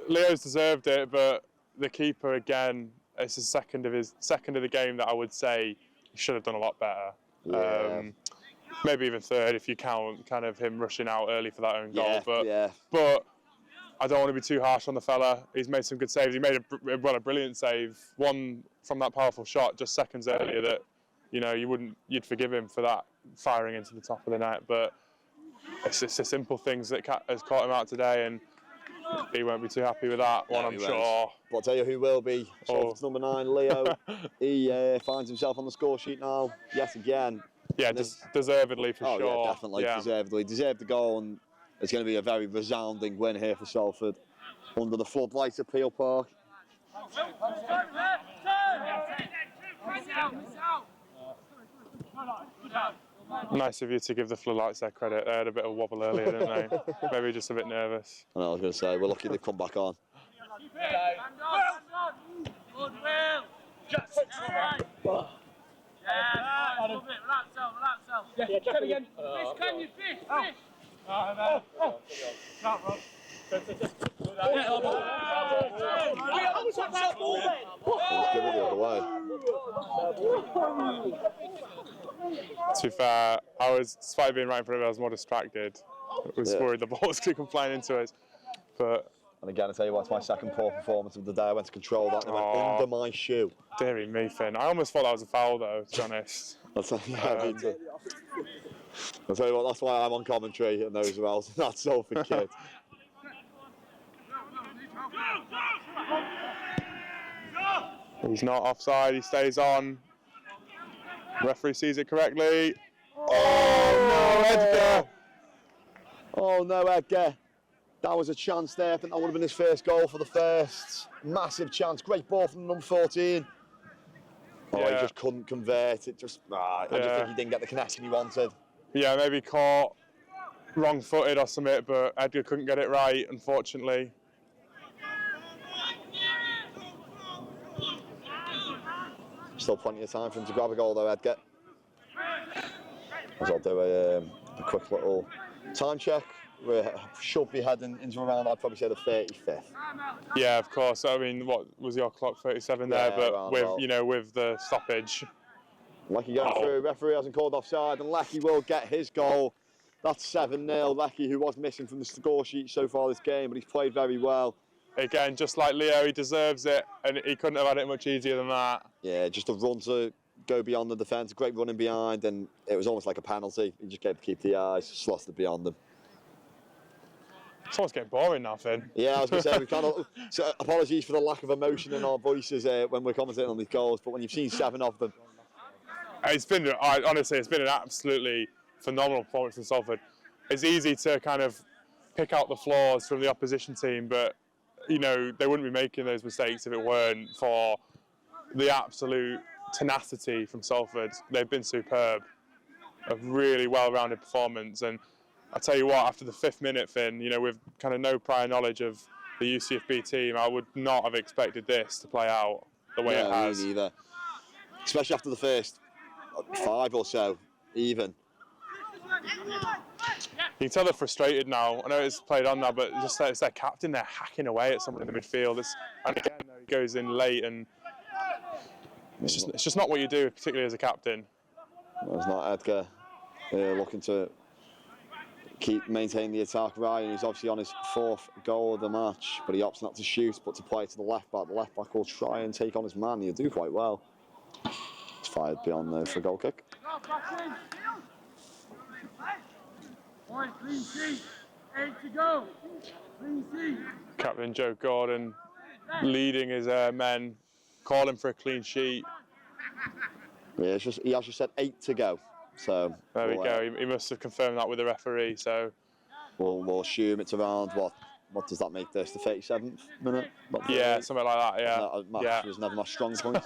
Leo's deserved it, but the keeper again, it's the second of the game that I would say he should have done a lot better.
Yeah.
Maybe even third if you count kind of him rushing out early for that own goal.
Yeah,
But I don't want to be too harsh on the fella. He's made some good saves. He made a brilliant save. One from that powerful shot just seconds earlier that, you know, you'd forgive him for that firing into the top of the net. But it's just the simple things that has caught him out today, and he won't be too happy with that one, I'm sure.
But I'll tell you who will be. So it's number 9, Leo. He finds himself on the score sheet now, yet again.
Yeah, deservedly for sure.
Oh, yeah, definitely, deservedly. Deserved the goal, and it's going to be a very resounding win here for Salford under the floodlights at Peel Park.
Nice of you to give the floodlights their credit. They had a bit of a wobble earlier, didn't they? Maybe just a bit nervous.
I was going to say, we're lucky they've come back on.
To be fair, despite being right in front of it, I was more distracted. I was worried the ball was going to come flying into us.
And again, I tell you what, it's my second poor performance of the day. I went to control that and it went under my shoe.
Deary me, Finn. I almost thought that was a foul, though, to be honest.
I'll tell you what, that's why I'm on commentary and those are else. That's Salford kid.
He's not offside, he stays on. Referee sees it correctly. Oh, no, Edgar!
Oh, no, Edgar. That was a chance there. I think that would have been his first goal for the first. Massive chance. Great ball from number 14. Oh, he just couldn't convert it. I just think he didn't get the connection he wanted.
Yeah, maybe caught wrong-footed or something, but Edgar couldn't get it right, unfortunately.
Still plenty of time for him to grab a goal, though, Edgar. As I'll do a quick little time check. We should be heading into around, I'd probably say, the 35th.
Yeah, of course. I mean, what was your clock? 37 there, but with the stoppage.
Lecky going through. Referee hasn't called offside, and Lecky will get his goal. That's 7-0. Lecky, who was missing from the score sheet so far this game, but he's played very well.
Again, just like Leo, he deserves it, and he couldn't have had it much easier than that.
Yeah, just a run to go beyond the defence, great running behind, and it was almost like a penalty. He just gave to keep the eyes, slotted beyond them.
It's almost getting boring now, Finn.
Yeah, I was going to say, we kind of. So apologies for the lack of emotion in our voices when we're commentating on these goals, but when you've seen 7 of them.
Honestly, it's been an absolutely phenomenal performance from Salford. It's easy to kind of pick out the flaws from the opposition team, but you know, they wouldn't be making those mistakes if it weren't for the absolute tenacity from Salford. They've been superb. A really well-rounded performance, and I tell you what, after the 5th minute, Finn, you know, with kind of no prior knowledge of the UCFB team, I would not have expected this to play out the way it has.
Me neither. Especially after the first 5 or so, even.
You can tell they're frustrated now. I know it's played on now, but just it's their captain. They're hacking away at someone in the midfield. And again, he goes in late, and it's just not what you do, particularly as a captain.
There's not Edgar looking to keep maintaining the attack. Ryan, who's obviously on his 4th goal of the match, but he opts not to shoot, but to play to the left back. The left back will try and take on his man. He'll do quite well. It's fired beyond there for a goal kick.
Captain Joe Gordon leading his men, calling for a clean sheet.
Yeah, he has just said 8 to go. So
there we go. He must have confirmed that with the referee. So
we'll assume it's around what does that make this? The 37th minute?
Yeah, something like that. Yeah.
That match was never my strong point.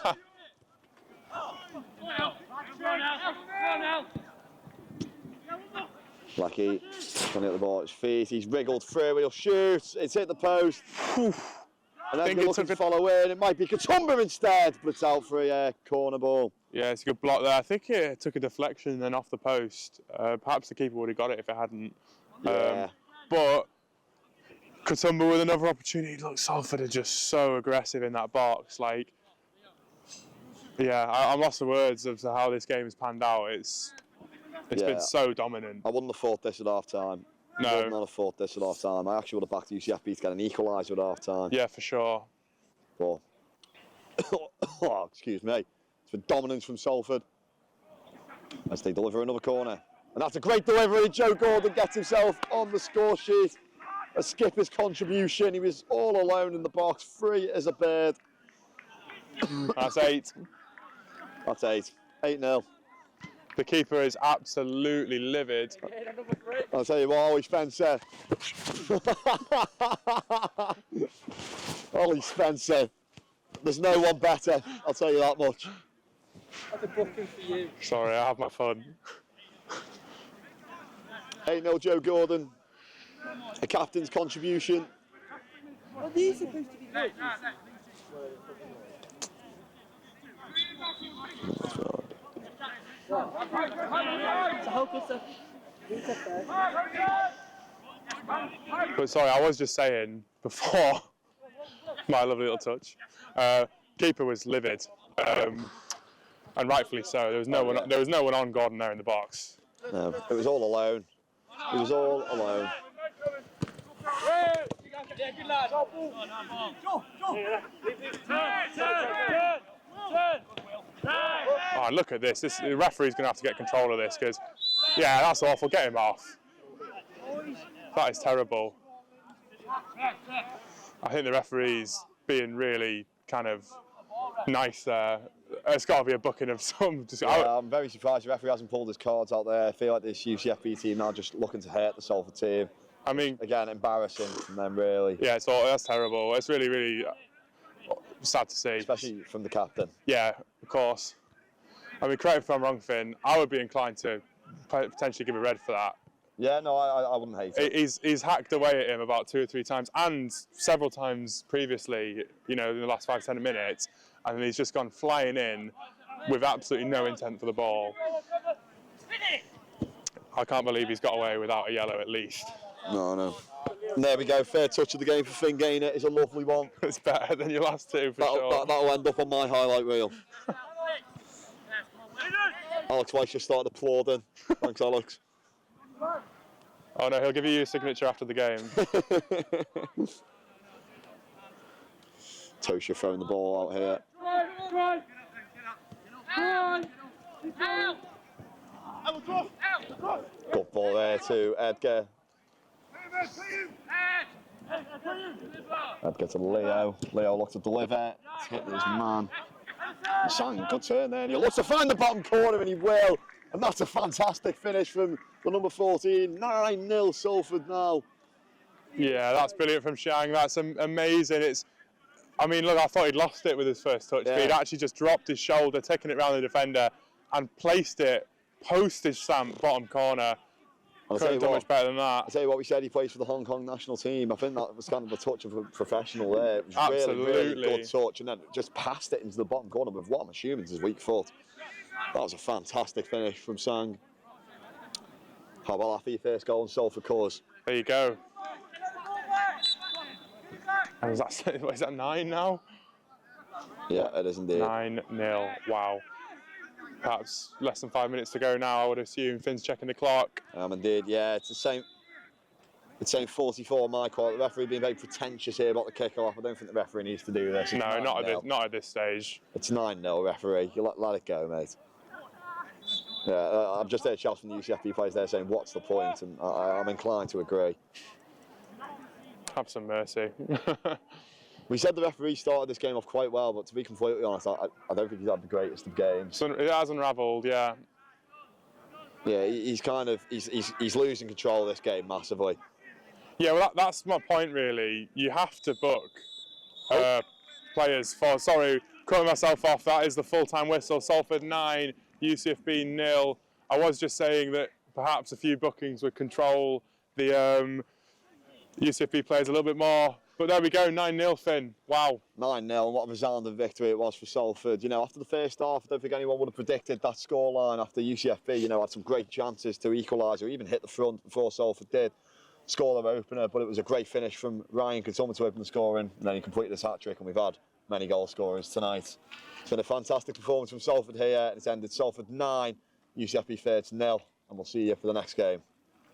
Blackie trying to get the ball at his feet. He's wriggled through. He'll shoot. It's hit the post. And then they're looking to follow in. It might be Katumba instead, but it's out for a corner ball.
Yeah, it's a good block there. I think it took a deflection and then off the post. Perhaps the keeper would have got it if it hadn't.
Yeah.
But Katumba with another opportunity. Look, Salford are just so aggressive in that box. Like, yeah, I'm lost for words as to how this game has panned out. It's been so dominant.
I wouldn't have thought this at half time.
No.
I would not have thought this at half time. I actually would have backed UCFB to get an equaliser at half time.
Yeah, for sure.
But, oh, excuse me. It's been dominance from Salford as they deliver another corner. And that's a great delivery. Joe Gordon gets himself on the score sheet. A skipper's contribution. He was all alone in the box, free as a bird.
That's 8.
That's 8. 8-0.
The keeper is absolutely livid.
I'll tell you what, Ollie Spencer. Ollie Spencer. There's no one better, I'll tell you that much.
That's a booking for you.
Sorry, I have my fun.
8-0 Joe Gordon. A captain's contribution.
Are these supposed to be good? So how good's that?
But sorry, I was just saying before my lovely little touch. Keeper was livid, and rightfully so. There was no one on Gordon there in the box.
No, it was all alone. It was all alone.
Oh, look at this. The referee's going to have to get control of this because, yeah, that's awful. Get him off. That is terrible. I think the referee's being really kind of nice there. It's got to be a booking of some.
I'm very surprised the referee hasn't pulled his cards out there. I feel like this UCFB team now just looking to hurt the Salford team.
I mean,
again, embarrassing from them, really.
Yeah, that's terrible. It's really, really sad to see.
Especially from the captain.
Yeah, of course. I mean, correct me if I'm wrong, Finn. I would be inclined to potentially give a red for that.
Yeah, no, I wouldn't hate it.
He's hacked away at him about 2 or 3 times, and several times previously, in the last 5-10 minutes, and he's just gone flying in with absolutely no intent for the ball. I can't believe he's got away without a yellow at least.
No. And there we go, fair touch of the game for Finn Gaynor. It's a lovely one.
It's better than your last 2 for sure.
That'll end up on my highlight reel. Alex Weiss just started applauding. Thanks, Alex.
Oh no, he'll give you a signature after the game.
Tosha throwing the ball out here. Good ball there to Edgar. Edgar to Leo. Leo looks to deliver. It's hit his man. Sang, good turn there. He looks to find the bottom corner and he will. And that's a fantastic finish from the number 14. 9-0 Salford now.
Yeah, that's brilliant from Shang. That's amazing. I thought he'd lost it with his first touch, but he'd actually just dropped his shoulder, taken it round the defender, and placed it postage stamp bottom corner. Couldn't have done much better than that.
I'll tell you what, we said he plays for the Hong Kong national team. I think that was kind of a touch of a professional there. It was
Absolutely.
really good touch, and then just passed it into the bottom corner with what I'm assuming is his weak foot. That was a fantastic finish from Sang. How about that for your first goal in Salford colours?
There you go. And is that 9 now?
Yeah, it is indeed.
9-0. Wow. Perhaps less than 5 minutes to go now, I would assume. Finn's checking the clock.
Indeed, yeah, it's the It's saying 44 my quote. The referee being very pretentious here about the kick-off. I don't think the referee needs to do this. It's
No,
9-0.
not at this stage.
It's 9-0, referee. You let it go, mate. Yeah, I've just heard shouts from the UCFB players there saying, what's the point? And I'm inclined to agree.
Have some mercy.
We said the referee started this game off quite well, but to be completely honest, I don't think he's had the greatest of games.
So it has unravelled, yeah.
Yeah, he's losing control of this game massively.
Yeah, well, that's my point, really. You have to book players for... Sorry, cutting myself off. That is the full-time whistle. Salford 9, UCFB 0. I was just saying that perhaps a few bookings would control the UCFB players a little bit more. But there we go, 9-0, Finn. Wow.
9-0, what a resounding victory it was for Salford. You know, after the first half, I don't think anyone would have predicted that scoreline after UCFB, you know, had some great chances to equalise or even hit the front before Salford did score their opener. But it was a great finish from Ryan Consumer to open the scoring, and then he completed his hat-trick, and we've had many goal scorers tonight. It's been a fantastic performance from Salford here, and it's ended Salford 9, UCFB 0, and we'll see you for the next game.